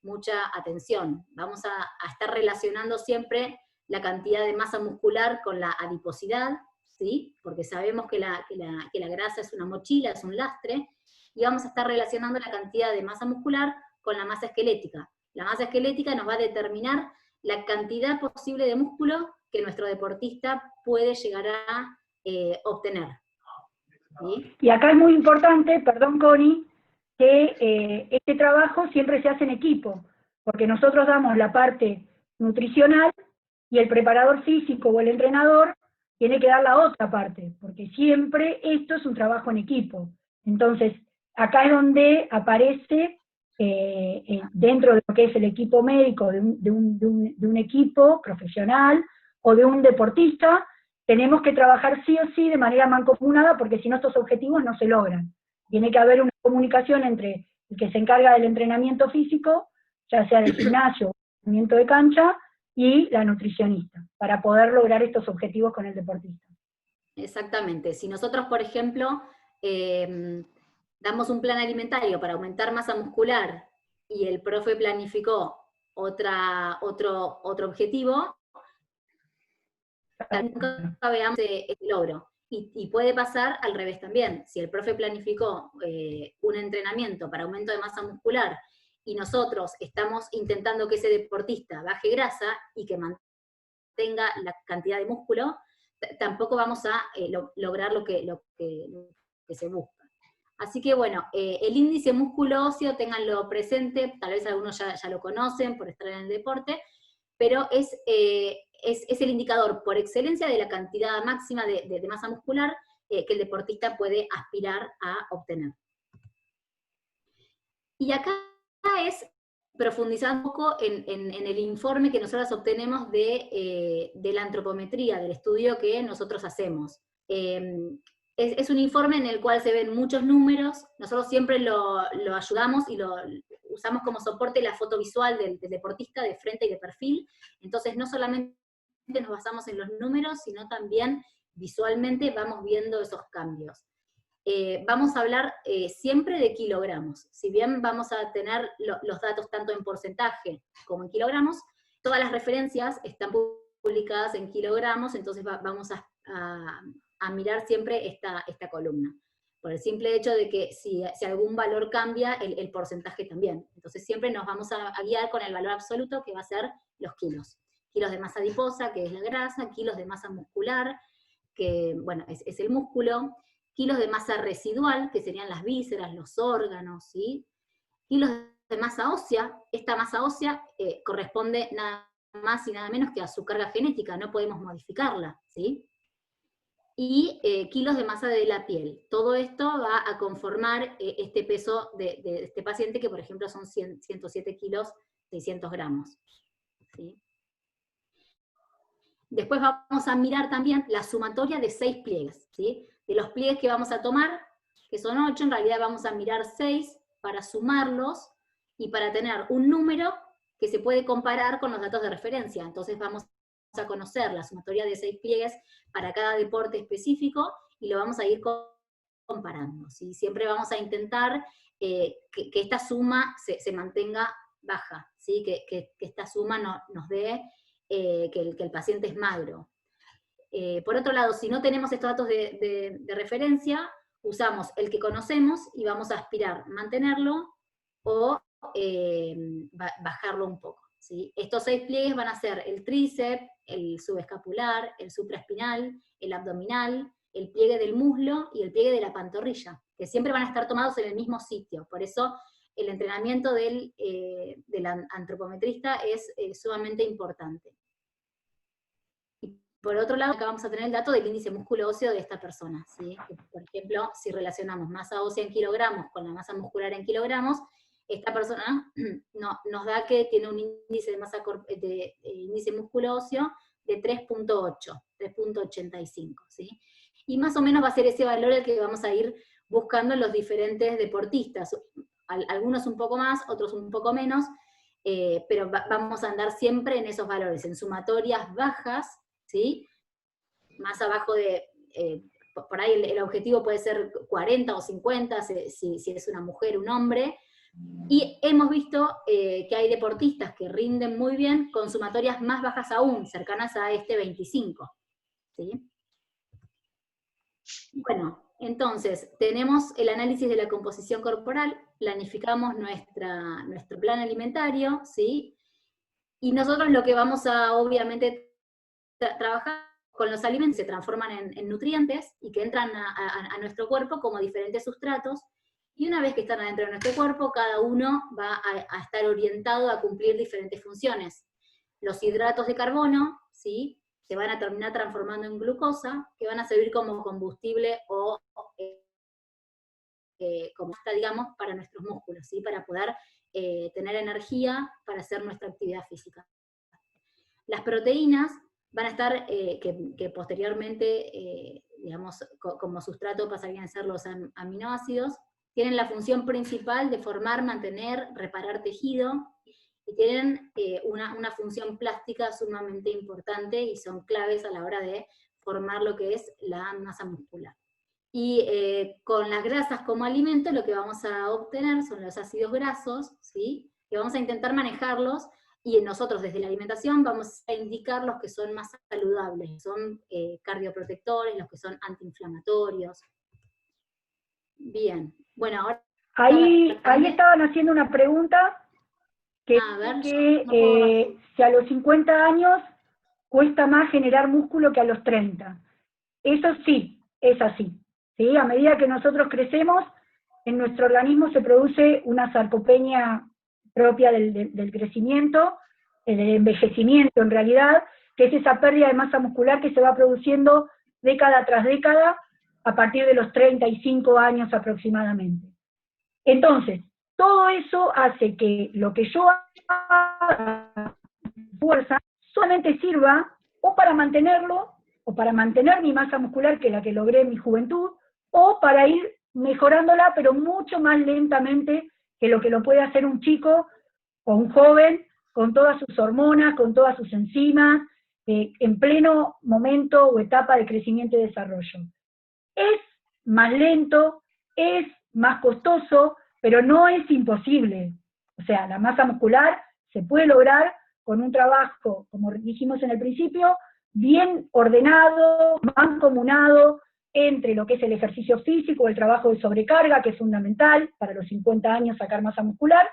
mucha atención. Vamos a estar relacionando siempre la cantidad de masa muscular con la adiposidad, ¿sí? Porque sabemos que la grasa es una mochila, es un lastre, y vamos a estar relacionando la cantidad de masa muscular con la masa esquelética. La masa esquelética nos va a determinar la cantidad posible de músculo que nuestro deportista puede llegar a obtener. ¿Sí? Y acá es muy importante, perdón Connie, que este trabajo siempre se hace en equipo, porque nosotros damos la parte nutricional y el preparador físico o el entrenador tiene que dar la otra parte, porque siempre esto es un trabajo en equipo. Entonces, acá es donde aparece, dentro de lo que es el equipo médico de un equipo profesional o de un deportista, tenemos que trabajar sí o sí de manera mancomunada, porque si no estos objetivos no se logran. Tiene que haber una comunicación entre el que se encarga del entrenamiento físico, ya sea del gimnasio o entrenamiento de cancha, y la nutricionista, para poder lograr estos objetivos con el deportista. Exactamente. Si nosotros, por ejemplo, damos un plan alimentario para aumentar masa muscular y el profe planificó otro objetivo, nunca veamos el logro. Y puede pasar al revés también. Si el profe planificó un entrenamiento para aumento de masa muscular y nosotros estamos intentando que ese deportista baje grasa y que mantenga la cantidad de músculo, tampoco vamos a lograr lo que se busca. Así que bueno, el índice músculo óseo, ténganlo presente, tal vez algunos ya lo conocen por estar en el deporte, pero es el indicador por excelencia de la cantidad máxima de masa muscular que el deportista puede aspirar a obtener. Y acá es profundizar un poco en el informe que nosotros obtenemos de la antropometría, del estudio que nosotros hacemos. Es un informe en el cual se ven muchos números, nosotros siempre lo ayudamos y lo usamos como soporte la foto visual del deportista de frente y de perfil, entonces no solamente nos basamos en los números, sino también visualmente vamos viendo esos cambios. Vamos a hablar siempre de kilogramos. Si bien vamos a tener los datos tanto en porcentaje como en kilogramos, todas las referencias están publicadas en kilogramos, entonces vamos a mirar siempre esta columna. Por el simple hecho de que si algún valor cambia, el porcentaje también. Entonces siempre nos vamos a guiar con el valor absoluto, que va a ser los kilos. Kilos de masa adiposa, que es la grasa, kilos de masa muscular, que bueno, es el músculo, kilos de masa residual, que serían las vísceras, los órganos, ¿sí? Kilos de masa ósea, esta masa ósea corresponde nada más y nada menos que a su carga genética, no podemos modificarla, ¿sí? Y kilos de masa de la piel. Todo esto va a conformar este peso de este paciente, que por ejemplo son 107 kilos, 600 gramos, ¿sí? Después vamos a mirar también la sumatoria de 6 pliegues, ¿sí? De los pliegues que vamos a tomar, que son 8, en realidad vamos a mirar 6 para sumarlos y para tener un número que se puede comparar con los datos de referencia. Entonces vamos a conocer la sumatoria de 6 pliegues para cada deporte específico y lo vamos a ir comparando, ¿sí? Siempre vamos a intentar que esta suma se mantenga baja, ¿sí? Que esta suma nos dé que el paciente es magro. Por otro lado, si no tenemos estos datos de referencia, usamos el que conocemos y vamos a aspirar mantenerlo o bajarlo un poco, ¿sí? Estos 6 pliegues van a ser el tríceps, el subescapular, el supraespinal, el abdominal, el pliegue del muslo y el pliegue de la pantorrilla, que siempre van a estar tomados en el mismo sitio. Por eso el entrenamiento del antropometrista es sumamente importante. Y por otro lado, acá vamos a tener el dato del índice músculo óseo de esta persona, ¿sí? Por ejemplo, si relacionamos masa ósea en kilogramos con la masa muscular en kilogramos, esta persona nos da que tiene un índice de masa índice músculo óseo de 3.8, 3.85, ¿sí? Y más o menos va a ser ese valor el que vamos a ir buscando en los diferentes deportistas. Algunos un poco más, otros un poco menos, pero vamos a andar siempre en esos valores, en sumatorias bajas, ¿sí? Más abajo de, por ahí el objetivo puede ser 40 o 50, si es una mujer, un hombre, y hemos visto que hay deportistas que rinden muy bien con sumatorias más bajas aún, cercanas a este 25, ¿sí? Bueno, entonces, tenemos el análisis de la composición corporal, planificamos nuestro plan alimentario, ¿sí? Y nosotros lo que vamos a, obviamente, trabajar con los alimentos, se transforman en nutrientes, y que entran a nuestro cuerpo como diferentes sustratos, y una vez que están adentro de nuestro cuerpo, cada uno va a estar orientado a cumplir diferentes funciones. Los hidratos de carbono, ¿sí?, se van a terminar transformando en glucosa, que van a servir como combustible o como digamos, para nuestros músculos, ¿sí?, para poder tener energía para hacer nuestra actividad física. Las proteínas van a estar, que posteriormente, digamos, como sustrato pasarían a ser los aminoácidos, tienen la función principal de formar, mantener, reparar tejido, y tienen una función plástica sumamente importante y son claves a la hora de formar lo que es la masa muscular. Y con las grasas como alimento lo que vamos a obtener son los ácidos grasos, ¿sí?, que vamos a intentar manejarlos, y nosotros desde la alimentación vamos a indicar los que son más saludables, son cardioprotectores, los que son antiinflamatorios. Bien, bueno, ahora... Ahí estaban haciendo una pregunta, que si a los 50 años cuesta más generar músculo que a los 30. Eso sí, es así, ¿sí? A medida que nosotros crecemos, en nuestro organismo se produce una sarcopenia propia del crecimiento, del envejecimiento en realidad, que es esa pérdida de masa muscular que se va produciendo década tras década, a partir de los 35 años aproximadamente. Entonces, todo eso hace que lo que yo haga fuerza solamente sirva o para mantenerlo, o para mantener mi masa muscular, que es la que logré en mi juventud, o para ir mejorándola, pero mucho más lentamente que lo puede hacer un chico o un joven, con todas sus hormonas, con todas sus enzimas, en pleno momento o etapa de crecimiento y desarrollo. Es más lento, es más costoso, pero no es imposible. O sea, la masa muscular se puede lograr con un trabajo, como dijimos en el principio, bien ordenado, mancomunado entre lo que es el ejercicio físico, el trabajo de sobrecarga, que es fundamental para los 50 años sacar masa muscular,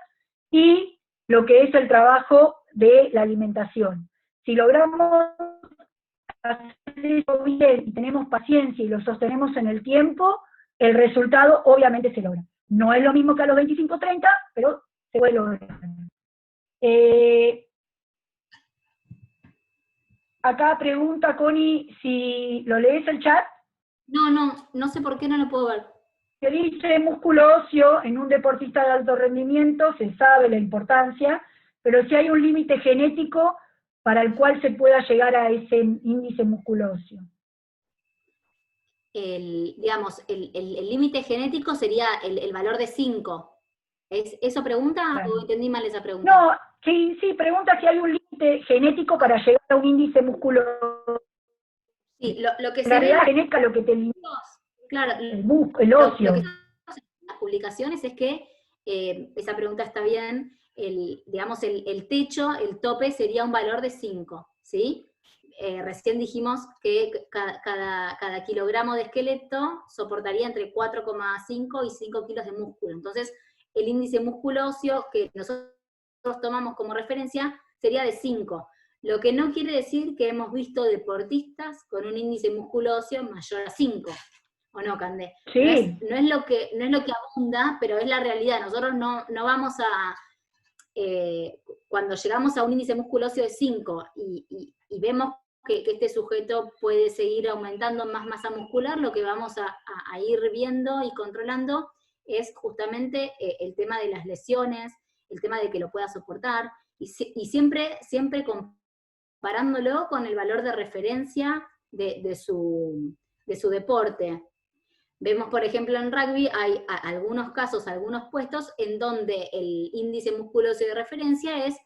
y lo que es el trabajo de la alimentación. Si logramos hacer eso bien y tenemos paciencia y lo sostenemos en el tiempo, el resultado obviamente se logra. No es lo mismo que a los 25 o 30, pero se puede lograr. acá pregunta Connie si lo lees el chat, No sé por qué no lo puedo ver. que dice músculo óseo en un deportista de alto rendimiento, se sabe la importancia, pero si hay un límite genético para el cual se pueda llegar a ese índice músculo óseo. Digamos, el límite genético sería el valor de 5. ¿Eso pregunta Claro. o entendí mal esa pregunta? No, sí, pregunta si hay un límite genético para llegar a un índice músculo. Sí, lo que En se ve realidad la genética lo que te limita claro, el lo óseo. que en las publicaciones es que, esa pregunta está bien, digamos, el techo, el tope sería un valor de 5, ¿sí? Recién dijimos que cada kilogramo de esqueleto soportaría entre 4,5 y 5 kilos de músculo. Entonces, el índice músculo óseo que nosotros tomamos como referencia sería de 5. Lo que no quiere decir que hemos visto deportistas con un índice músculo óseo mayor a 5. ¿O no, Candé? Sí. No es lo que abunda, pero es la realidad. Nosotros no vamos a... cuando llegamos a un índice músculo óseo de 5 y vemos que este sujeto puede seguir aumentando más masa muscular, lo que vamos a ir viendo y controlando es justamente el tema de las lesiones, el tema de que lo pueda soportar, y siempre comparándolo con el valor de referencia de su deporte. Vemos, por ejemplo, en rugby hay algunos casos, algunos puestos en donde el índice musculoso de referencia es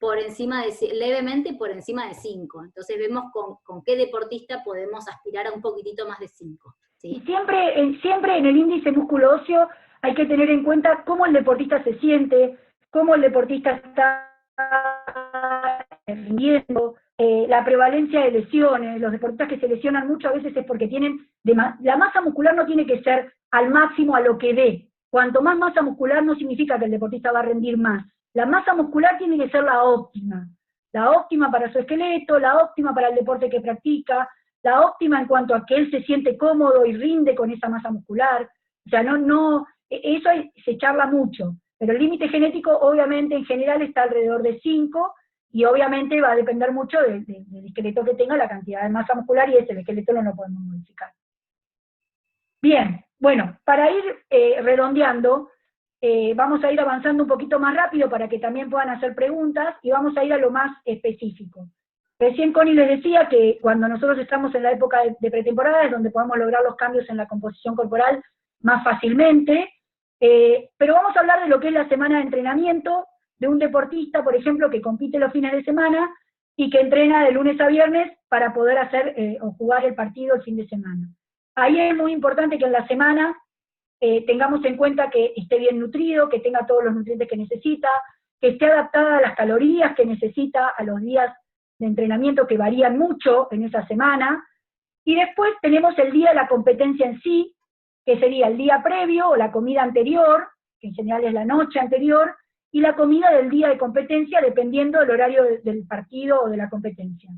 por encima levemente por encima de 5. Entonces vemos con qué deportista podemos aspirar a un poquitito más de 5. ¿Sí? Y siempre en el índice músculo óseo hay que tener en cuenta cómo el deportista se siente, cómo el deportista está rindiendo, la prevalencia de lesiones. Los deportistas que se lesionan mucho a veces es porque tienen, la masa muscular no tiene que ser al máximo a lo que dé. Cuanto más masa muscular no significa que el deportista va a rendir más. La masa muscular tiene que ser la óptima para su esqueleto, la óptima para el deporte que practica, la óptima en cuanto a que él se siente cómodo y rinde con esa masa muscular. O sea, eso se charla mucho, pero el límite genético obviamente en general está alrededor de 5, y obviamente va a depender mucho del esqueleto que tenga, la cantidad de masa muscular, y el esqueleto no lo podemos modificar. Bien, bueno, para ir redondeando, vamos a ir avanzando un poquito más rápido para que también puedan hacer preguntas, y vamos a ir a lo más específico. Recién Connie les decía que cuando nosotros estamos en la época de pretemporada es donde podemos lograr los cambios en la composición corporal más fácilmente, pero vamos a hablar de lo que es la semana de entrenamiento de un deportista, por ejemplo, que compite los fines de semana y que entrena de lunes a viernes para poder hacer o jugar el partido el fin de semana. Ahí es muy importante que en la semana tengamos en cuenta que esté bien nutrido, que tenga todos los nutrientes que necesita, que esté adaptada a las calorías que necesita, a los días de entrenamiento que varían mucho en esa semana, y después tenemos el día de la competencia en sí, que sería el día previo o la comida anterior, que en general es la noche anterior, y la comida del día de competencia dependiendo del horario del partido o de la competencia.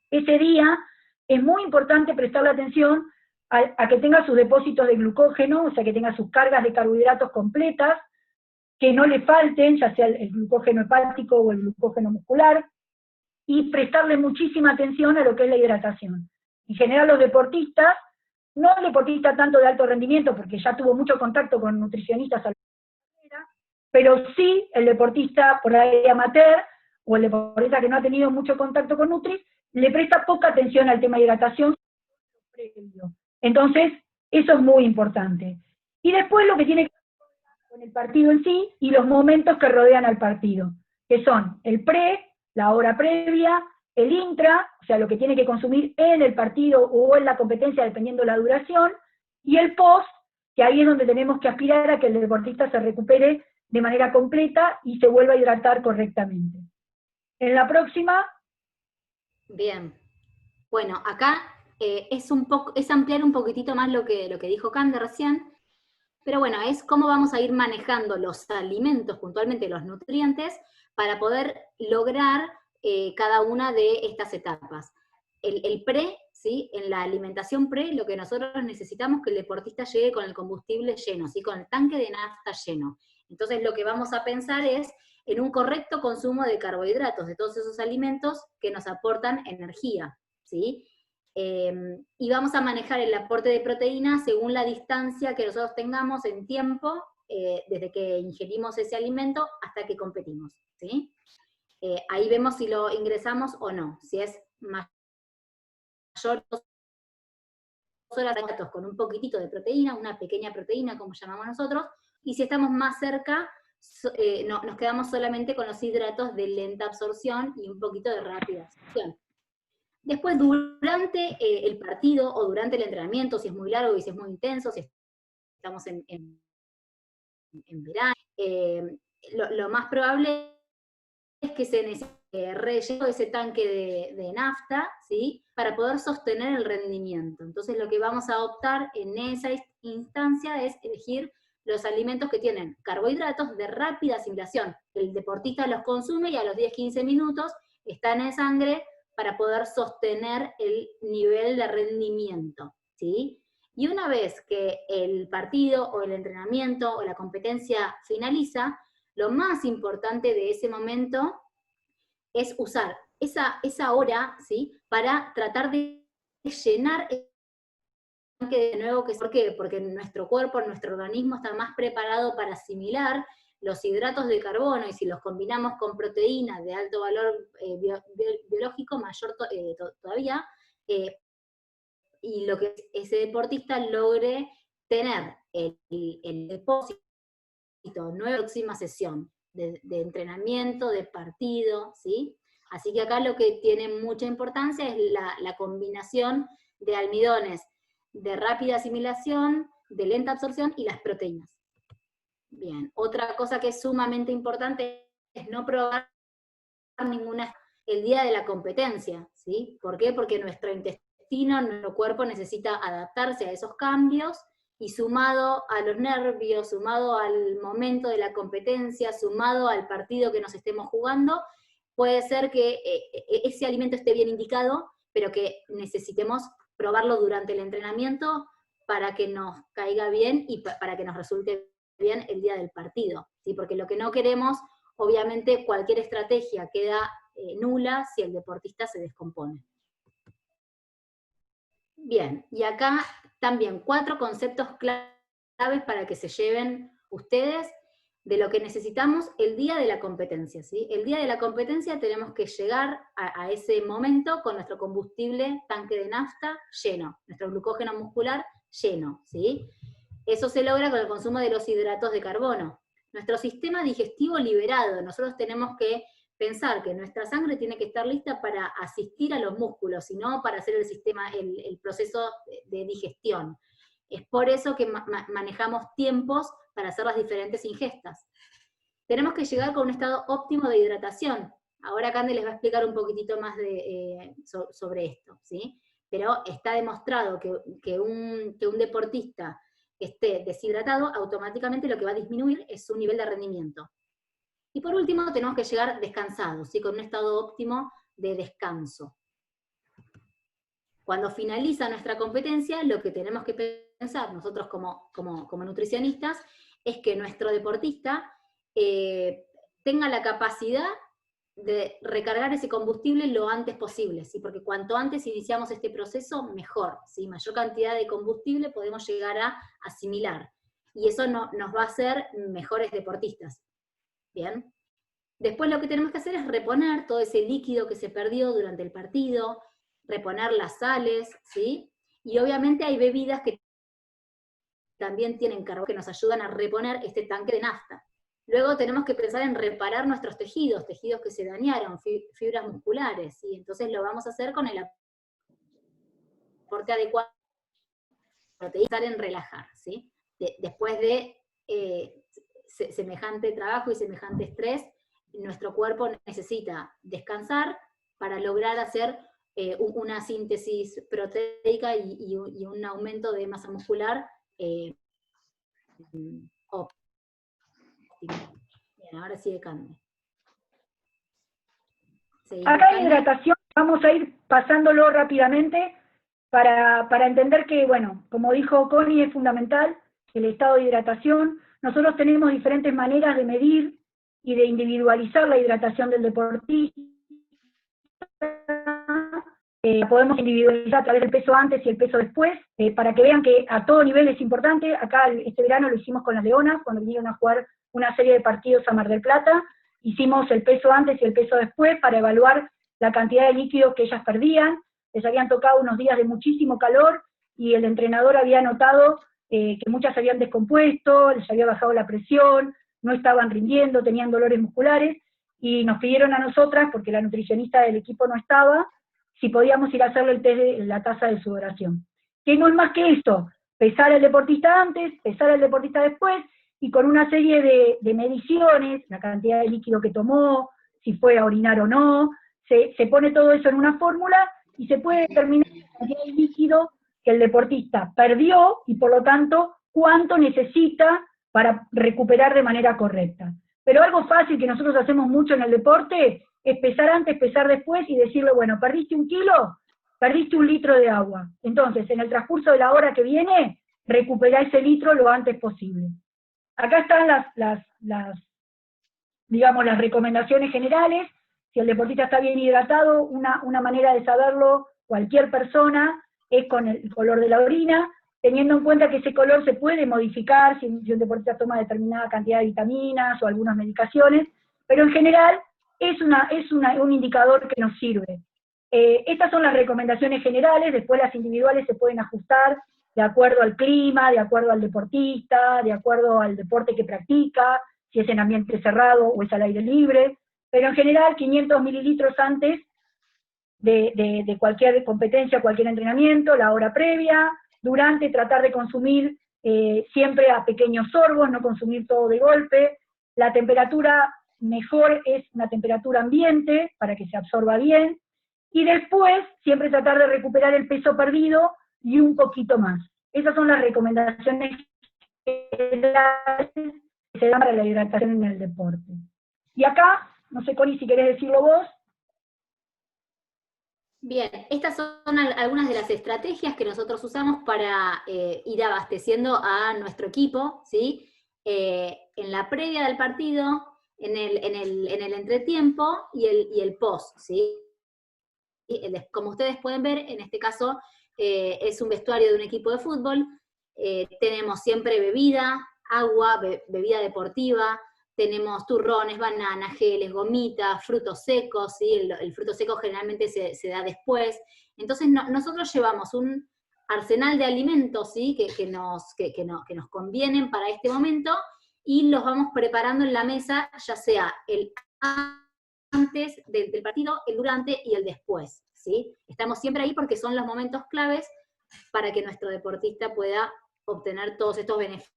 Ese día es muy importante prestarle atención a que tenga sus depósitos de glucógeno, o sea, que tenga sus cargas de carbohidratos completas, que no le falten, ya sea el glucógeno hepático o el glucógeno muscular, y prestarle muchísima atención a lo que es la hidratación. En general los deportistas, no el deportista tanto de alto rendimiento, porque ya tuvo mucho contacto con nutricionistas, pero sí el deportista por ahí amateur, o el deportista que no ha tenido mucho contacto con Nutri, le presta poca atención al tema de hidratación. Entonces, eso es muy importante. Y después lo que tiene que ver con el partido en sí, y los momentos que rodean al partido, que son el pre, la hora previa, el intra, o sea, lo que tiene que consumir en el partido o en la competencia, dependiendo de la duración, y el post, que ahí es donde tenemos que aspirar a que el deportista se recupere de manera completa y se vuelva a hidratar correctamente. En la próxima. Bien. Bueno, acá es ampliar un poquitito más lo que dijo Cande recién, pero bueno, es cómo vamos a ir manejando los alimentos, puntualmente los nutrientes, para poder lograr cada una de estas etapas. El pre, ¿sí? En la alimentación pre, lo que nosotros necesitamos es que el deportista llegue con el combustible lleno, ¿sí? Con el tanque de nafta lleno. Entonces lo que vamos a pensar es en un correcto consumo de carbohidratos, de todos esos alimentos que nos aportan energía, ¿sí? Y vamos a manejar el aporte de proteínas según la distancia que nosotros tengamos en tiempo, desde que ingerimos ese alimento hasta que competimos, ¿sí? Ahí vemos si lo ingresamos o no, si es mayor horas de datos con un poquitito de proteína, una pequeña proteína como llamamos nosotros, y si estamos más cerca, nos quedamos solamente con los hidratos de lenta absorción y un poquito de rápida absorción. Después, durante el partido o durante el entrenamiento, si es muy largo y si es muy intenso, si estamos en verano, lo más probable es que se necesite relleno ese tanque de nafta, ¿sí? Para poder sostener el rendimiento. Entonces lo que vamos a optar en esa instancia es elegir los alimentos que tienen carbohidratos de rápida asimilación. El deportista los consume y a los 10-15 minutos están en sangre para poder sostener el nivel de rendimiento, ¿sí? Y una vez que el partido o el entrenamiento o la competencia finaliza, lo más importante de ese momento es usar esa hora, ¿sí? Para tratar de llenar el tanque de nuevo. ¿Por qué? Porque nuestro cuerpo, nuestro organismo está más preparado para asimilar los hidratos de carbono, y si los combinamos con proteínas de alto valor biológico, mayor todavía, y lo que ese deportista logre tener el depósito nueva próxima sesión de entrenamiento, de partido, ¿sí? Así que acá lo que tiene mucha importancia es la combinación de almidones de rápida asimilación, de lenta absorción y las proteínas. Bien, otra cosa que es sumamente importante es no probar ninguna el día de la competencia, ¿sí? ¿Por qué? Porque nuestro intestino, nuestro cuerpo necesita adaptarse a esos cambios, y sumado a los nervios, sumado al momento de la competencia, sumado al partido que nos estemos jugando, puede ser que ese alimento esté bien indicado, pero que necesitemos probarlo durante el entrenamiento para que nos caiga bien y para que nos resulte bien el día del partido, ¿sí? Porque lo que no queremos, obviamente, cualquier estrategia queda nula si el deportista se descompone. Bien, y acá también 4 conceptos claves para que se lleven ustedes de lo que necesitamos el día de la competencia, ¿sí? El día de la competencia tenemos que llegar a ese momento con nuestro combustible, tanque de nafta lleno, nuestro glucógeno muscular lleno, ¿sí? Eso se logra con el consumo de los hidratos de carbono. Nuestro sistema digestivo liberado, nosotros tenemos que pensar que nuestra sangre tiene que estar lista para asistir a los músculos, y no para hacer el proceso de digestión. Es por eso que manejamos tiempos para hacer las diferentes ingestas. Tenemos que llegar con un estado óptimo de hidratación. Ahora Cande les va a explicar un poquitito más sobre esto, ¿sí? Pero está demostrado que un deportista que esté deshidratado, automáticamente lo que va a disminuir es su nivel de rendimiento. Y por último, tenemos que llegar descansados, ¿sí? Con un estado óptimo de descanso. Cuando finaliza nuestra competencia, lo que tenemos que pensar nosotros como nutricionistas es que nuestro deportista tenga la capacidad de recargar ese combustible lo antes posible, ¿sí? Porque cuanto antes iniciamos este proceso, mejor, ¿sí? Mayor cantidad de combustible podemos llegar a asimilar, y eso nos va a hacer mejores deportistas. Bien. Después lo que tenemos que hacer es reponer todo ese líquido que se perdió durante el partido, reponer las sales, ¿sí? Y obviamente hay bebidas que también tienen carbono que nos ayudan a reponer este tanque de nafta. Luego tenemos que pensar en reparar nuestros tejidos que se dañaron, fibras musculares, ¿sí? Entonces lo vamos a hacer con el aporte adecuado de proteínas, en relajar, ¿sí? Después de semejante trabajo y semejante estrés, nuestro cuerpo necesita descansar para lograr hacer una síntesis proteica y un aumento de masa muscular óptimo. Bien, ahora sigue Cande. Acá en hidratación vamos a ir pasándolo rápidamente para entender que, bueno, como dijo Connie, es fundamental el estado de hidratación. Nosotros tenemos diferentes maneras de medir y de individualizar la hidratación del deportista. Podemos individualizar a través del peso antes y el peso después, para que vean que a todo nivel es importante. Acá este verano lo hicimos con las Leonas, cuando vinieron a jugar una serie de partidos a Mar del Plata, hicimos el peso antes y el peso después para evaluar la cantidad de líquidos que ellas perdían. Les habían tocado unos días de muchísimo calor, y el entrenador había notado que muchas se habían descompuesto, les había bajado la presión, no estaban rindiendo, tenían dolores musculares, y nos pidieron a nosotras, porque la nutricionista del equipo no estaba, si podíamos ir a hacerle el test de la tasa de sudoración. Que no es más que esto, pesar al deportista antes, pesar al deportista después, y con una serie de mediciones, la cantidad de líquido que tomó, si fue a orinar o no, se pone todo eso en una fórmula, y se puede determinar la cantidad de líquido que el deportista perdió, y por lo tanto, cuánto necesita para recuperar de manera correcta. Pero algo fácil que nosotros hacemos mucho en el deporte es pesar antes, pesar después, y decirle, bueno, ¿perdiste 1 kilo? Perdiste 1 litro de agua. Entonces, en el transcurso de la hora que viene, recuperá ese litro lo antes posible. Acá están digamos, las recomendaciones generales. Si el deportista está bien hidratado, una manera de saberlo, cualquier persona, es con el color de la orina, teniendo en cuenta que ese color se puede modificar si un deportista toma determinada cantidad de vitaminas o algunas medicaciones, pero en general es un indicador que nos sirve. Estas son las recomendaciones generales, después las individuales se pueden ajustar de acuerdo al clima, de acuerdo al deportista, de acuerdo al deporte que practica, si es en ambiente cerrado o es al aire libre, pero en general 500 mililitros antes de cualquier competencia, cualquier entrenamiento, la hora previa, durante tratar de consumir siempre a pequeños sorbos, no consumir todo de golpe. La temperatura mejor es una temperatura ambiente, para que se absorba bien, y después siempre tratar de recuperar el peso perdido y un poquito más. Esas son las recomendaciones generales que se dan para la hidratación en el deporte. Y acá, no sé, Connie, si querés decirlo vos. Bien, estas son algunas de las estrategias que nosotros usamos para ir abasteciendo a nuestro equipo, ¿sí? En la previa del partido, en el entretiempo y el post, ¿sí? Como ustedes pueden ver, en este caso es un vestuario de un equipo de fútbol. Tenemos siempre bebida, agua, bebida deportiva, tenemos turrones, bananas, geles, gomitas, frutos secos, ¿sí? El fruto seco generalmente se da después. Entonces nosotros llevamos un arsenal de alimentos, ¿sí? que nos convienen para este momento, y los vamos preparando en la mesa, ya sea el antes del partido, el durante y el después, ¿sí? Estamos siempre ahí porque son los momentos claves para que nuestro deportista pueda obtener todos estos beneficios.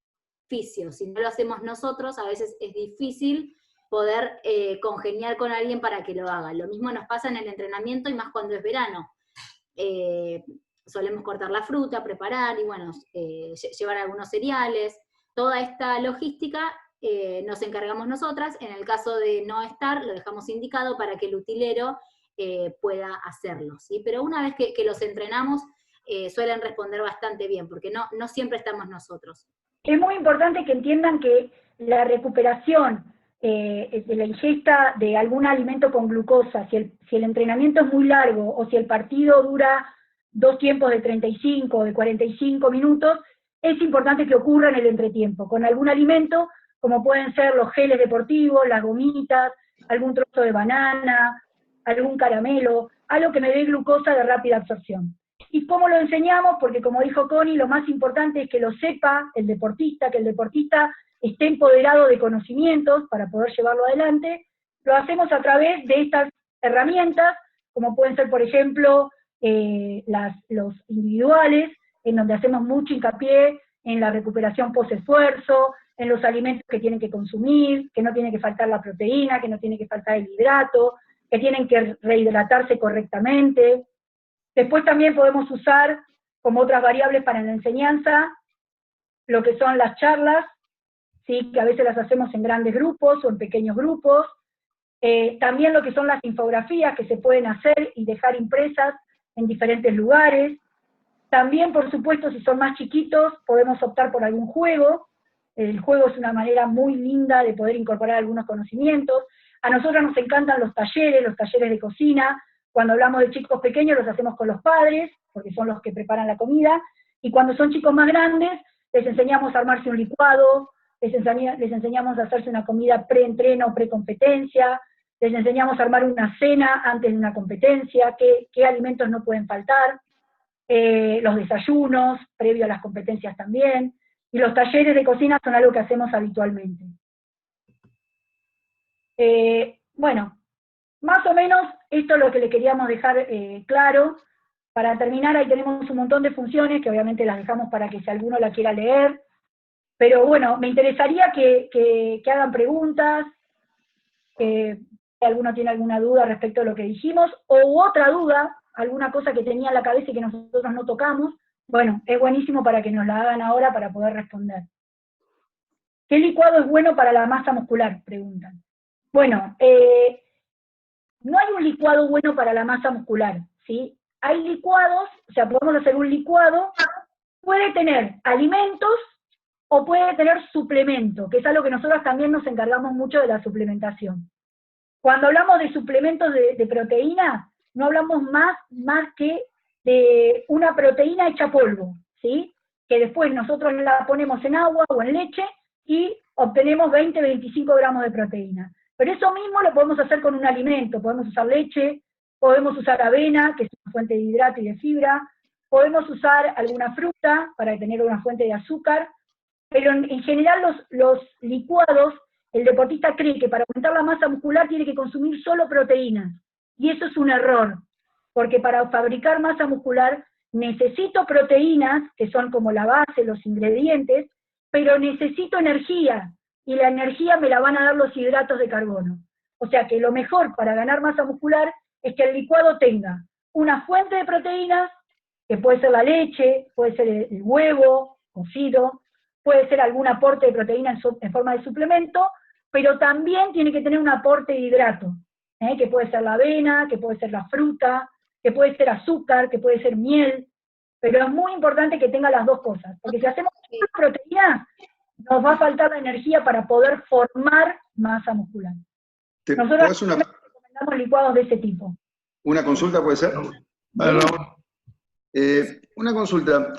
Si no lo hacemos nosotros, a veces es difícil poder congeniar con alguien para que lo haga. Lo mismo nos pasa en el entrenamiento, y más cuando es verano. Solemos cortar la fruta, preparar, y bueno, llevar algunos cereales. Toda esta logística nos encargamos nosotras. En el caso de no estar, lo dejamos indicado para que el utilero pueda hacerlo, ¿sí? Pero una vez que los entrenamos, suelen responder bastante bien, porque no siempre estamos nosotros. Es muy importante que entiendan que la recuperación de la ingesta de algún alimento con glucosa, si el entrenamiento es muy largo, o si el partido dura 2 tiempos de 35 o de 45 minutos, es importante que ocurra en el entretiempo, con algún alimento, como pueden ser los geles deportivos, las gomitas, algún trozo de banana, algún caramelo, algo que me dé glucosa de rápida absorción. ¿Y cómo lo enseñamos? Porque como dijo Connie, lo más importante es que lo sepa el deportista, que el deportista esté empoderado de conocimientos para poder llevarlo adelante. Lo hacemos a través de estas herramientas, como pueden ser, por ejemplo, los individuales, en donde hacemos mucho hincapié en la recuperación post-esfuerzo, en los alimentos que tienen que consumir, que no tiene que faltar la proteína, que no tiene que faltar el hidrato, que tienen que rehidratarse correctamente. Después también podemos usar como otras variables para la enseñanza lo que son las charlas, ¿sí? Que a veces las hacemos en grandes grupos o en pequeños grupos. También lo que son las infografías que se pueden hacer y dejar impresas en diferentes lugares. También, por supuesto, si son más chiquitos, podemos optar por algún juego. el juego es una manera muy linda de poder incorporar algunos conocimientos. A nosotros nos encantan los talleres de cocina. Cuando hablamos de chicos pequeños los hacemos con los padres, porque son los que preparan la comida, y cuando son chicos más grandes, les enseñamos a armarse un licuado, les enseñamos a hacerse una comida pre-entreno, pre-competencia, les enseñamos a armar una cena antes de una competencia, qué alimentos no pueden faltar, los desayunos, previo a las competencias también, y los talleres de cocina son algo que hacemos habitualmente. Bueno, más o menos esto es lo que le queríamos dejar claro. Para terminar, ahí tenemos un montón de funciones, que obviamente las dejamos para que si alguno la quiera leer, pero bueno, me interesaría que hagan preguntas, si alguno tiene alguna duda respecto a lo que dijimos, o otra duda, alguna cosa que tenía en la cabeza y que nosotros no tocamos, bueno, es buenísimo para que nos la hagan ahora para poder responder. ¿Qué licuado es bueno para la masa muscular? Preguntan. Bueno, no hay un licuado bueno para la masa muscular, ¿sí? Hay licuados, o sea, podemos hacer un licuado, puede tener alimentos o puede tener suplemento, que es algo que nosotros también nos encargamos mucho de la suplementación. Cuando hablamos de suplementos de proteína, no hablamos más que de una proteína hecha polvo, ¿sí? Que después nosotros la ponemos en agua o en leche y obtenemos 20-25 gramos de proteína. Pero eso mismo lo podemos hacer con un alimento, podemos usar leche, podemos usar avena, que es una fuente de hidrato y de fibra, podemos usar alguna fruta para tener una fuente de azúcar, pero en general los licuados, el deportista cree que para aumentar la masa muscular tiene que consumir solo proteínas, y eso es un error, porque para fabricar masa muscular necesito proteínas, que son como la base, los ingredientes, pero necesito energía, y la energía me la van a dar los hidratos de carbono. O sea que lo mejor para ganar masa muscular es que el licuado tenga una fuente de proteínas, que puede ser la leche, puede ser el huevo cocido, puede ser algún aporte de proteína en forma de suplemento, pero también tiene que tener un aporte de hidrato, que puede ser la avena, que puede ser la fruta, que puede ser azúcar, que puede ser miel, pero es muy importante que tenga las dos cosas, porque si hacemos proteínas, nos va a faltar la energía para poder formar masa muscular. Nosotros recomendamos licuados de ese tipo. ¿Una consulta puede ser? Vale, Una consulta.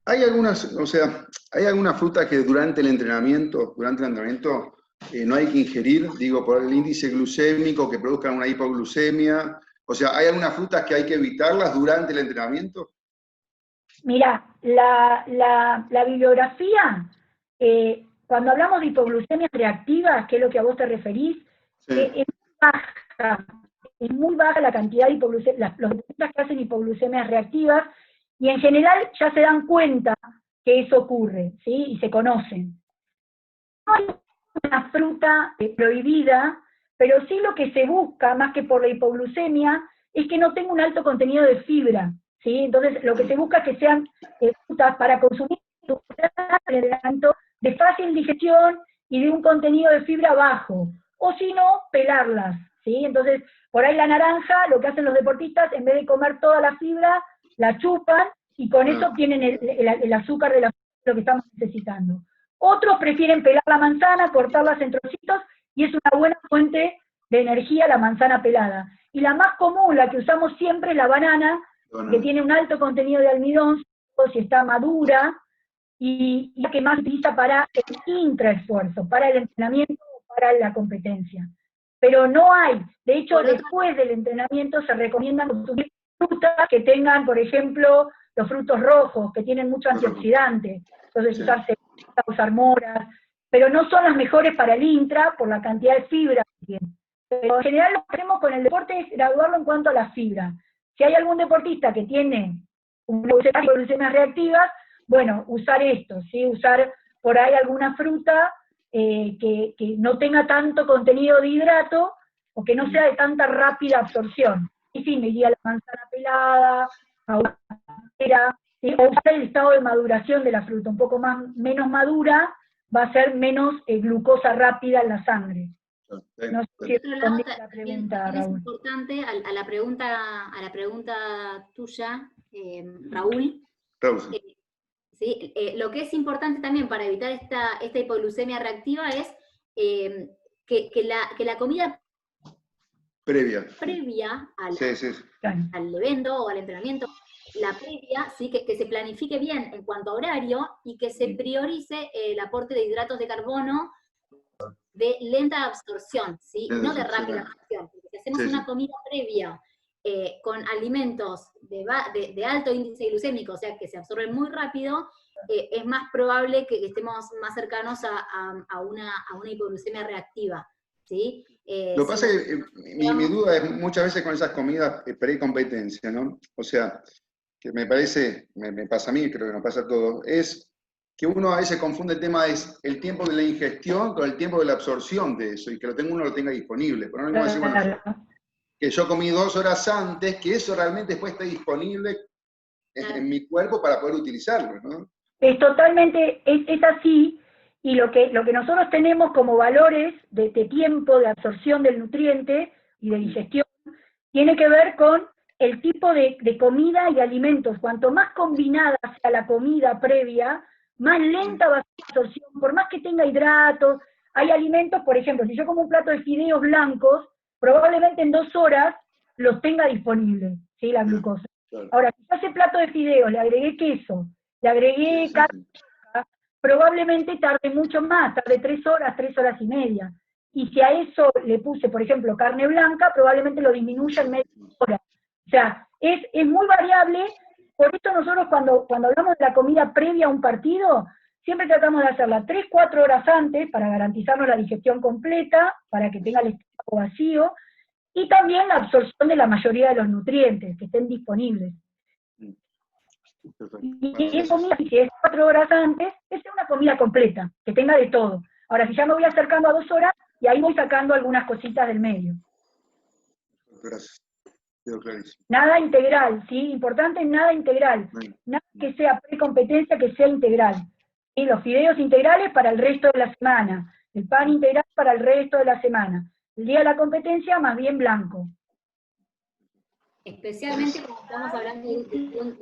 Hay algunas frutas que durante el entrenamiento no hay que ingerir, digo, por el índice glucémico, que produzcan una hipoglucemia. O sea, ¿hay algunas frutas que hay que evitarlas durante el entrenamiento? Mira, la bibliografía, cuando hablamos de hipoglucemias reactivas, que es lo que a vos te referís, Sí. es muy baja la cantidad de hipoglucemias, los deportistas que hacen hipoglucemias reactivas, y en general ya se dan cuenta que eso ocurre, ¿sí? Y se conocen. No hay una fruta prohibida, pero sí lo que se busca, más que por la hipoglucemia, es que no tenga un alto contenido de fibra, ¿sí? Entonces lo que se busca es que sean frutas para consumir de fácil digestión y de un contenido de fibra bajo, o si no, pelarlas, ¿sí? Entonces, por ahí la naranja, lo que hacen los deportistas, en vez de comer toda la fibra, la chupan, y con eso obtienen el azúcar de lo que estamos necesitando. Otros prefieren pelar la manzana, cortarlas en trocitos, y es una buena fuente de energía la manzana pelada. Y la más común, la que usamos siempre, es la banana, que tiene un alto contenido de almidón, si está madura, y la que más se utiliza para el intraesfuerzo, para el entrenamiento, para la competencia. Pero no hay, de hecho, después del entrenamiento se recomiendan consumir frutas que tengan, por ejemplo, los frutos rojos, que tienen mucho antioxidante, entonces usar cebolla, usar moras, pero no son las mejores para el intra por la cantidad de fibra que tienen. Pero en general lo que hacemos con el deporte es graduarlo en cuanto a la fibra. Si hay algún deportista que tiene glucemias reactivas, bueno, usar esto, ¿sí? Usar por ahí alguna fruta que no tenga tanto contenido de hidrato, o que no sea de tanta rápida absorción. Y sí, me iría la manzana pelada, ¿sí? O usar el estado de maduración de la fruta, un poco menos madura, va a ser menos glucosa rápida en la sangre. No sé si respondí a la pregunta, Raúl. Es importante, a la pregunta tuya, Raúl, ¿sí? Lo que es importante también para evitar esta hipoglucemia reactiva es que la comida Previa. Al evento o al entrenamiento, la previa, ¿sí? que se planifique bien en cuanto a horario y que se priorice el aporte de hidratos de carbono de lenta absorción, ¿sí? No de rápida absorción. Porque si hacemos una comida previa con alimentos de alto índice glucémico, o sea, que se absorben muy rápido, es más probable que estemos más cercanos a una hipoglucemia reactiva, ¿sí? Lo que pasa es que mi duda es muchas veces con esas comidas pre-competencia, ¿no? O sea, que me parece, me pasa a mí, creo que nos pasa a todos, es que uno a veces confunde el tema es el tiempo de la ingestión con el tiempo de la absorción de eso, y que uno lo tenga disponible. Por ejemplo, decir, bueno, que yo comí 2 horas antes, que eso realmente después esté disponible en mi cuerpo para poder utilizarlo, ¿no? Es totalmente, es así, y lo que nosotros tenemos como valores de tiempo de absorción del nutriente y de digestión, tiene que ver con el tipo de comida y alimentos. Cuanto más combinada sea la comida previa, más lenta va a ser la absorción, por más que tenga hidratos. Hay alimentos, por ejemplo, si yo como un plato de fideos blancos, probablemente en 2 horas los tenga disponibles, ¿sí? La glucosa. Ahora, si a ese plato de fideos le agregué queso, le agregué carne, probablemente tarde mucho más, tarde 3 horas, 3 horas y media. Y si a eso le puse, por ejemplo, carne blanca, probablemente lo disminuya en media hora. O sea, es muy variable. Por eso nosotros cuando hablamos de la comida previa a un partido, siempre tratamos de hacerla 3-4 horas antes para garantizarnos la digestión completa, para que tenga el estómago vacío, y también la absorción de la mayoría de los nutrientes que estén disponibles. Y es comida, si es 4 horas antes, es una comida completa, que tenga de todo. Ahora, si ya me voy acercando a 2 horas, y ahí voy sacando algunas cositas del medio. Gracias. Quedó clarísimo. Nada integral, ¿sí? Importante, nada integral. Nada que sea precompetencia, que sea integral. ¿Sí? Los fideos integrales para el resto de la semana. El pan integral para el resto de la semana. El día de la competencia, más bien blanco. Especialmente cuando estamos hablando de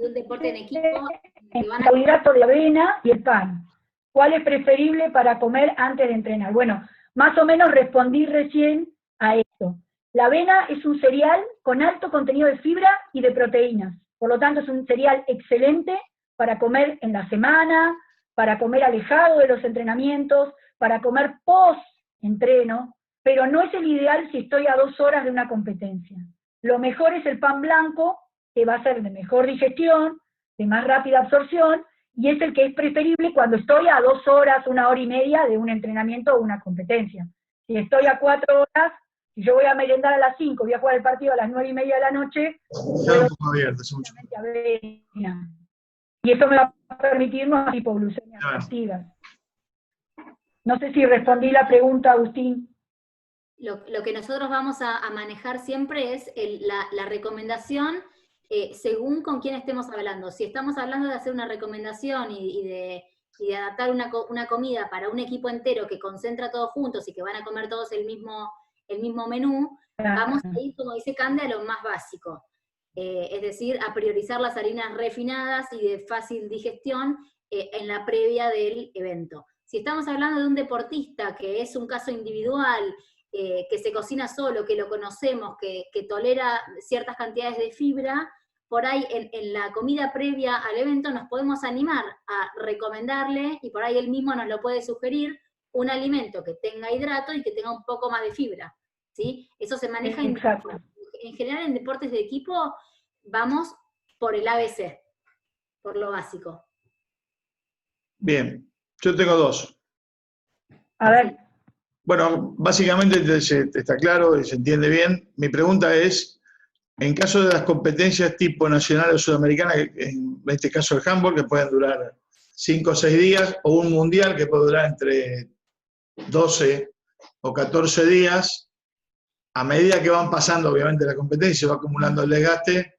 un deporte en equipo. El carbohidrato de avena y el pan. ¿Cuál es preferible para comer antes de entrenar? Bueno, más o menos respondí recién a esto. La avena es un cereal con alto contenido de fibra y de proteínas. Por lo tanto, es un cereal excelente para comer en la semana, para comer alejado de los entrenamientos, para comer post-entreno, pero no es el ideal si estoy a 2 horas de una competencia. Lo mejor es el pan blanco, que va a ser de mejor digestión, de más rápida absorción, y es el que es preferible cuando estoy a 2 horas, 1 hora y media de un entrenamiento o una competencia. Si estoy a 4 horas, si yo voy a merendar a las 5, voy a jugar el partido a las 9:30 de la noche, avena. Y eso me va a permitir unas hipoglucemias reactivas. No sé si respondí la pregunta, Agustín. Lo que nosotros vamos a manejar siempre es la recomendación según con quién estemos hablando. Si estamos hablando de hacer una recomendación y de adaptar una comida para un equipo entero que concentra todos juntos y que van a comer todos el mismo menú, vamos a ir, como dice Cande, a lo más básico. Es decir, a priorizar las harinas refinadas y de fácil digestión en la previa del evento. Si estamos hablando de un deportista que es un caso individual, que se cocina solo, que lo conocemos, que tolera ciertas cantidades de fibra, por ahí en la comida previa al evento nos podemos animar a recomendarle, y por ahí él mismo nos lo puede sugerir, un alimento que tenga hidrato y que tenga un poco más de fibra, ¿sí? Eso se maneja en general en deportes de equipo, vamos por el ABC, por lo básico. Bien, yo tengo 2. A ver. Bueno, básicamente está claro y se entiende bien. Mi pregunta es, en caso de las competencias tipo nacional o sudamericana, en este caso el handball, que pueden durar 5 o 6 días, o un mundial que puede durar entre 12 o 14 días, a medida que van pasando, obviamente, la competencia, se va acumulando el desgaste,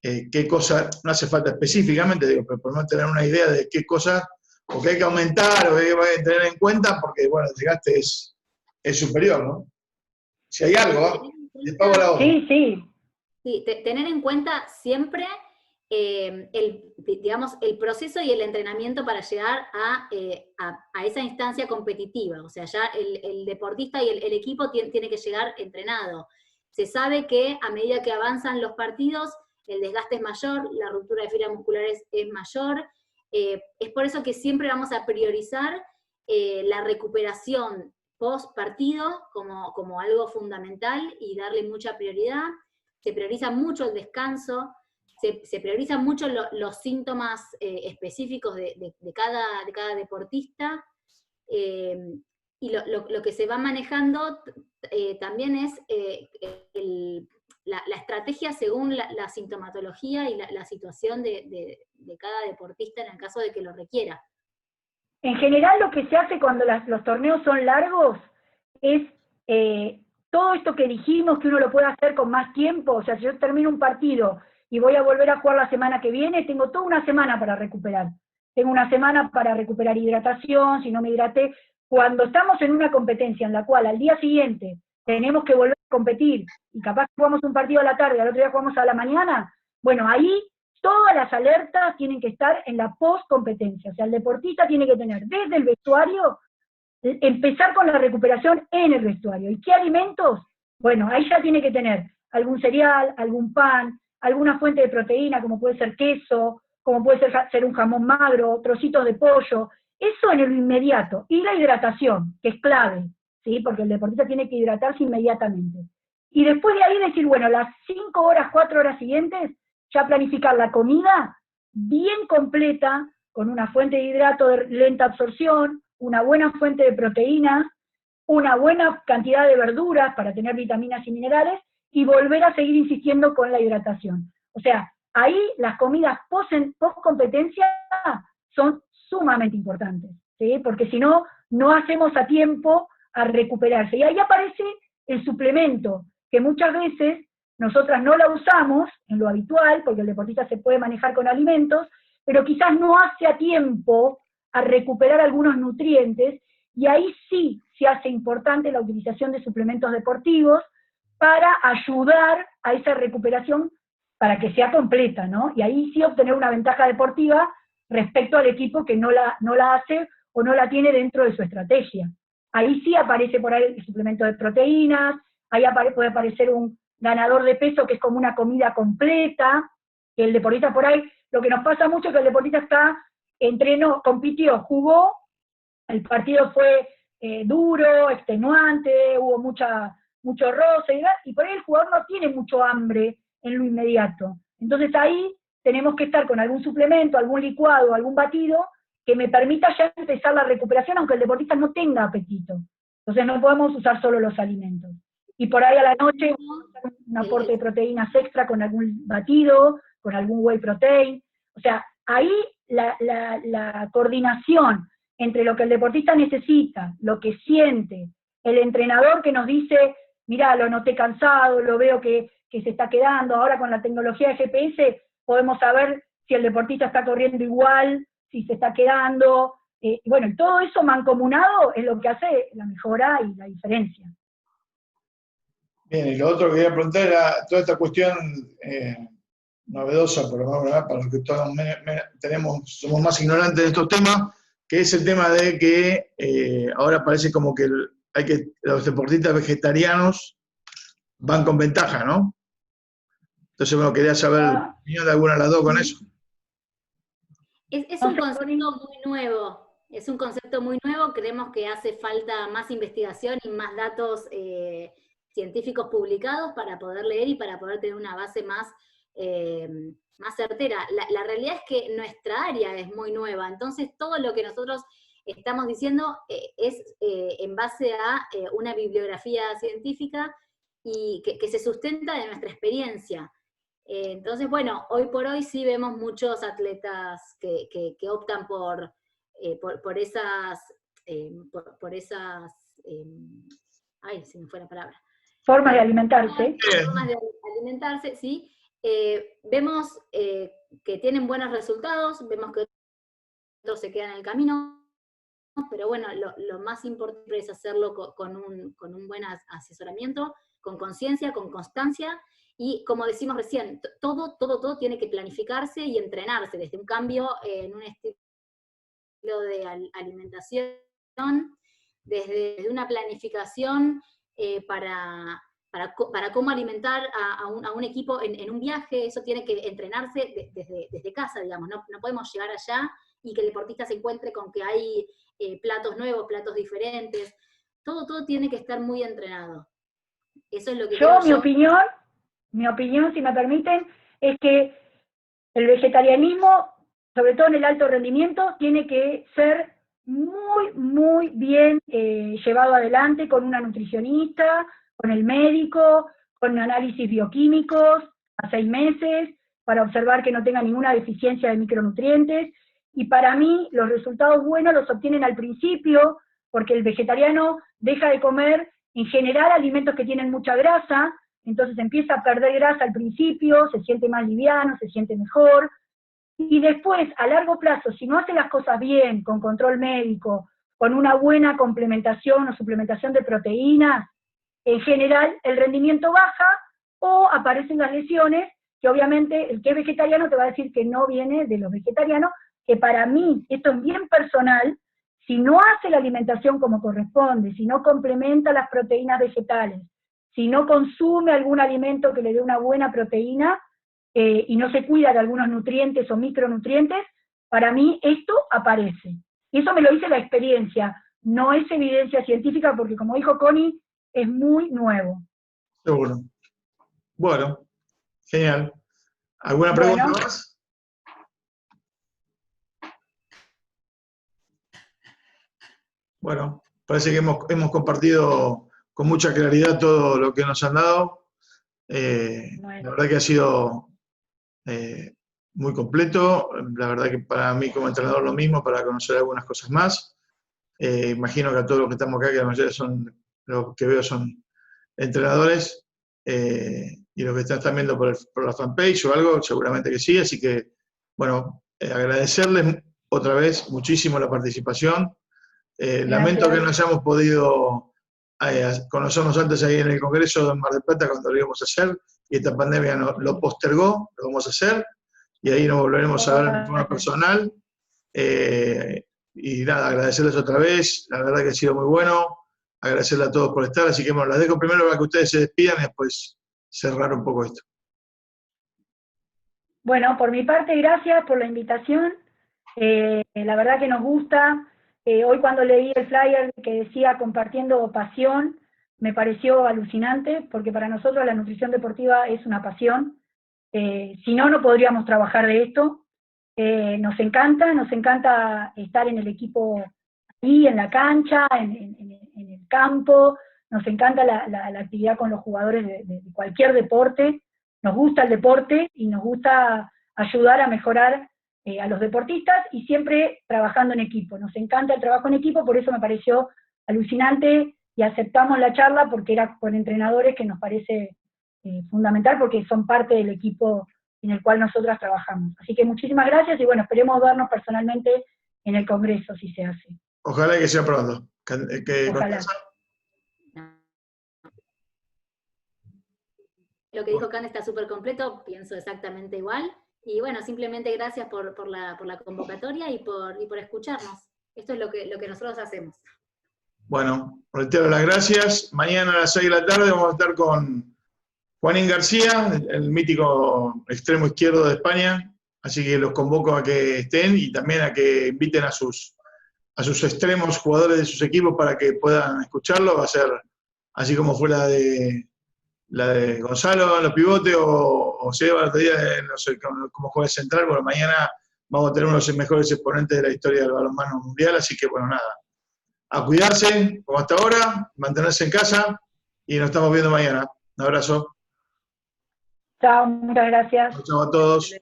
qué cosas, no hace falta específicamente, digo, pero por no tener una idea de qué cosas, o que hay que aumentar, o que hay que tener en cuenta, porque, bueno, el desgaste es superior, ¿no? Si hay algo, le pago la hora. Sí. Sí, tener en cuenta siempre digamos, el proceso y el entrenamiento para llegar a esa instancia competitiva. O sea, ya el deportista y el equipo tiene que llegar entrenado. Se sabe que a medida que avanzan los partidos, el desgaste es mayor, la ruptura de fibras musculares es mayor. Es por eso que siempre vamos a priorizar la recuperación post partido como algo fundamental y darle mucha prioridad. Se prioriza mucho el descanso, se priorizan mucho los síntomas específicos de cada deportista, y lo que se va manejando también es la estrategia según la sintomatología y la situación de cada deportista en el caso de que lo requiera. En general lo que se hace cuando los torneos son largos es todo esto que dijimos, que uno lo puede hacer con más tiempo. O sea, si yo termino un partido y voy a volver a jugar la semana que viene, tengo toda una semana para recuperar. Tengo una semana para recuperar hidratación, si no me hidraté. Cuando estamos en una competencia en la cual al día siguiente tenemos que volver a competir, y capaz que jugamos un partido a la tarde, al otro día jugamos a la mañana, bueno, ahí todas las alertas tienen que estar en la post-competencia. O sea, el deportista tiene que tener desde el vestuario, empezar con la recuperación en el vestuario. ¿Y qué alimentos? Bueno, ahí ya tiene que tener algún cereal, algún pan, alguna fuente de proteína, como puede ser queso, como puede ser un jamón magro, trocitos de pollo. Eso en el inmediato. Y la hidratación, que es clave, ¿sí? Porque el deportista tiene que hidratarse inmediatamente. Y después de ahí decir, bueno, las 5 horas, 4 horas siguientes, ya planificar la comida bien completa, con una fuente de hidrato de lenta absorción, una buena fuente de proteínas, una buena cantidad de verduras para tener vitaminas y minerales, y volver a seguir insistiendo con la hidratación. O sea, ahí las comidas post-competencia son sumamente importantes, ¿sí? Porque si no, no hacemos a tiempo a recuperarse. Y ahí aparece el suplemento, que muchas veces nosotras no la usamos en lo habitual, porque el deportista se puede manejar con alimentos, pero quizás no hace a tiempo a recuperar algunos nutrientes, y ahí sí se hace importante la utilización de suplementos deportivos para ayudar a esa recuperación para que sea completa, ¿no? Y ahí sí obtener una ventaja deportiva respecto al equipo que no la hace o no la tiene dentro de su estrategia. Ahí sí aparece por ahí el suplemento de proteínas, ahí puede aparecer un ganador de peso que es como una comida completa, que el deportista por ahí, lo que nos pasa mucho es que el deportista entrenó, compitió, jugó, el partido fue duro, extenuante, hubo mucho roce, y por ahí el jugador no tiene mucho hambre en lo inmediato. Entonces ahí tenemos que estar con algún suplemento, algún licuado, algún batido, que me permita ya empezar la recuperación, aunque el deportista no tenga apetito. Entonces no podemos usar solo los alimentos. Y por ahí a la noche un aporte de proteínas extra con algún batido, con algún whey protein. O sea, ahí la coordinación entre lo que el deportista necesita, lo que siente, el entrenador que nos dice, mirá, lo noté cansado, lo veo que se está quedando, ahora con la tecnología de GPS podemos saber si el deportista está corriendo igual, si se está quedando, bueno, todo eso mancomunado es lo que hace la mejora y la diferencia. Bien, y lo otro que quería preguntar era toda esta cuestión novedosa, por lo menos, ¿verdad? Para los que todos somos más ignorantes de estos temas, que es el tema de que ahora parece como que los deportistas vegetarianos van con ventaja, ¿no? Entonces, bueno, quería saber la opinión de alguna de las dos con eso. Es un concepto muy nuevo, es un concepto muy nuevo, creemos que hace falta más investigación y más datos científicos publicados para poder leer y para poder tener una base más certera. La realidad es que nuestra área es muy nueva, entonces todo lo que nosotros estamos diciendo es en base a una bibliografía científica y que se sustenta de nuestra experiencia. Entonces, bueno, hoy por hoy sí vemos muchos atletas que optan por esas, ay, se me fue la palabra. Formas de alimentarse. Formas de alimentarse, sí. Vemos que tienen buenos resultados, vemos que otros se quedan en el camino, pero bueno, lo más importante es hacerlo con un buen asesoramiento, con conciencia, con constancia, Y como decimos recién, todo tiene que planificarse y entrenarse, desde un cambio en un estilo de alimentación, desde una planificación para cómo alimentar a un equipo en un viaje. Eso tiene que entrenarse desde casa, digamos. No podemos llegar allá y que el deportista se encuentre con que hay platos nuevos, platos diferentes. Todo tiene que estar muy entrenado. Eso es lo que Mi opinión, si me permiten, es que el vegetarianismo, sobre todo en el alto rendimiento, tiene que ser muy, muy bien llevado adelante con una nutricionista, con el médico, con análisis bioquímicos a 6 meses, para observar que no tenga ninguna deficiencia de micronutrientes. Y para mí, los resultados buenos los obtienen al principio, porque el vegetariano deja de comer, en general, alimentos que tienen mucha grasa, entonces empieza a perder grasa al principio, se siente más liviano, se siente mejor, y después, a largo plazo, si no hace las cosas bien, con control médico, con una buena complementación o suplementación de proteínas, en general el rendimiento baja o aparecen las lesiones, que obviamente el que es vegetariano te va a decir que no viene de los vegetarianos, que para mí, esto es bien personal, si no hace la alimentación como corresponde, si no complementa las proteínas vegetales, si no consume algún alimento que le dé una buena proteína, y no se cuida de algunos nutrientes o micronutrientes, para mí esto aparece. Y eso me lo dice la experiencia, no es evidencia científica, porque como dijo Connie, es muy nuevo. Seguro. Bueno, genial. ¿Alguna pregunta más? Bueno, parece que hemos compartido con mucha claridad todo lo que nos han dado. La verdad que ha sido muy completo. La verdad que para mí como entrenador lo mismo, para conocer algunas cosas más. Imagino que a todos los que estamos acá, que la mayoría los que veo son entrenadores, y los que están viendo por la fanpage o algo, seguramente que sí. Así que, bueno, agradecerles otra vez muchísimo la participación. Lamento que no hayamos podido conocernos antes ahí en el Congreso de Mar del Plata cuando lo íbamos a hacer, y esta pandemia lo postergó, lo vamos a hacer, y ahí nos volveremos a ver de forma personal. Y nada, agradecerles otra vez, la verdad que ha sido muy bueno, agradecerle a todos por estar, así que bueno, las dejo primero para que ustedes se despidan y después cerrar un poco esto. Bueno, por mi parte, gracias por la invitación, la verdad que nos gusta. Hoy cuando leí el flyer que decía compartiendo pasión, me pareció alucinante, porque para nosotros la nutrición deportiva es una pasión. Si no, no podríamos trabajar de esto. Nos encanta estar en el equipo ahí, en la cancha, en el campo, nos encanta la actividad con los jugadores de cualquier deporte, nos gusta el deporte y nos gusta ayudar a mejorar a los deportistas, y siempre trabajando en equipo. Nos encanta el trabajo en equipo, por eso me pareció alucinante y aceptamos la charla, porque era con entrenadores, que nos parece fundamental, porque son parte del equipo en el cual nosotras trabajamos. Así que muchísimas gracias, y bueno, esperemos vernos personalmente en el Congreso, si se hace. Ojalá que sea pronto. Ojalá. Lo que dijo Can está súper completo, pienso exactamente igual. Y bueno, simplemente gracias por la convocatoria y por escucharnos. Esto es lo que nosotros hacemos. Bueno, reitero las gracias. Mañana a las 6 de la tarde vamos a estar con Juanín García, el mítico extremo izquierdo de España. Así que los convoco a que estén y también a que inviten a sus extremos jugadores de sus equipos para que puedan escucharlo. Va a ser así como fue la de Gonzalo en los pivotes, o Seba el otro día, no sé cómo juega central. Bueno, mañana vamos a tener uno de los mejores exponentes de la historia del balonmano mundial, así que bueno, nada, a cuidarse como hasta ahora, mantenerse en casa, y nos estamos viendo mañana. Un abrazo. Chao, muchas gracias. Chao a todos.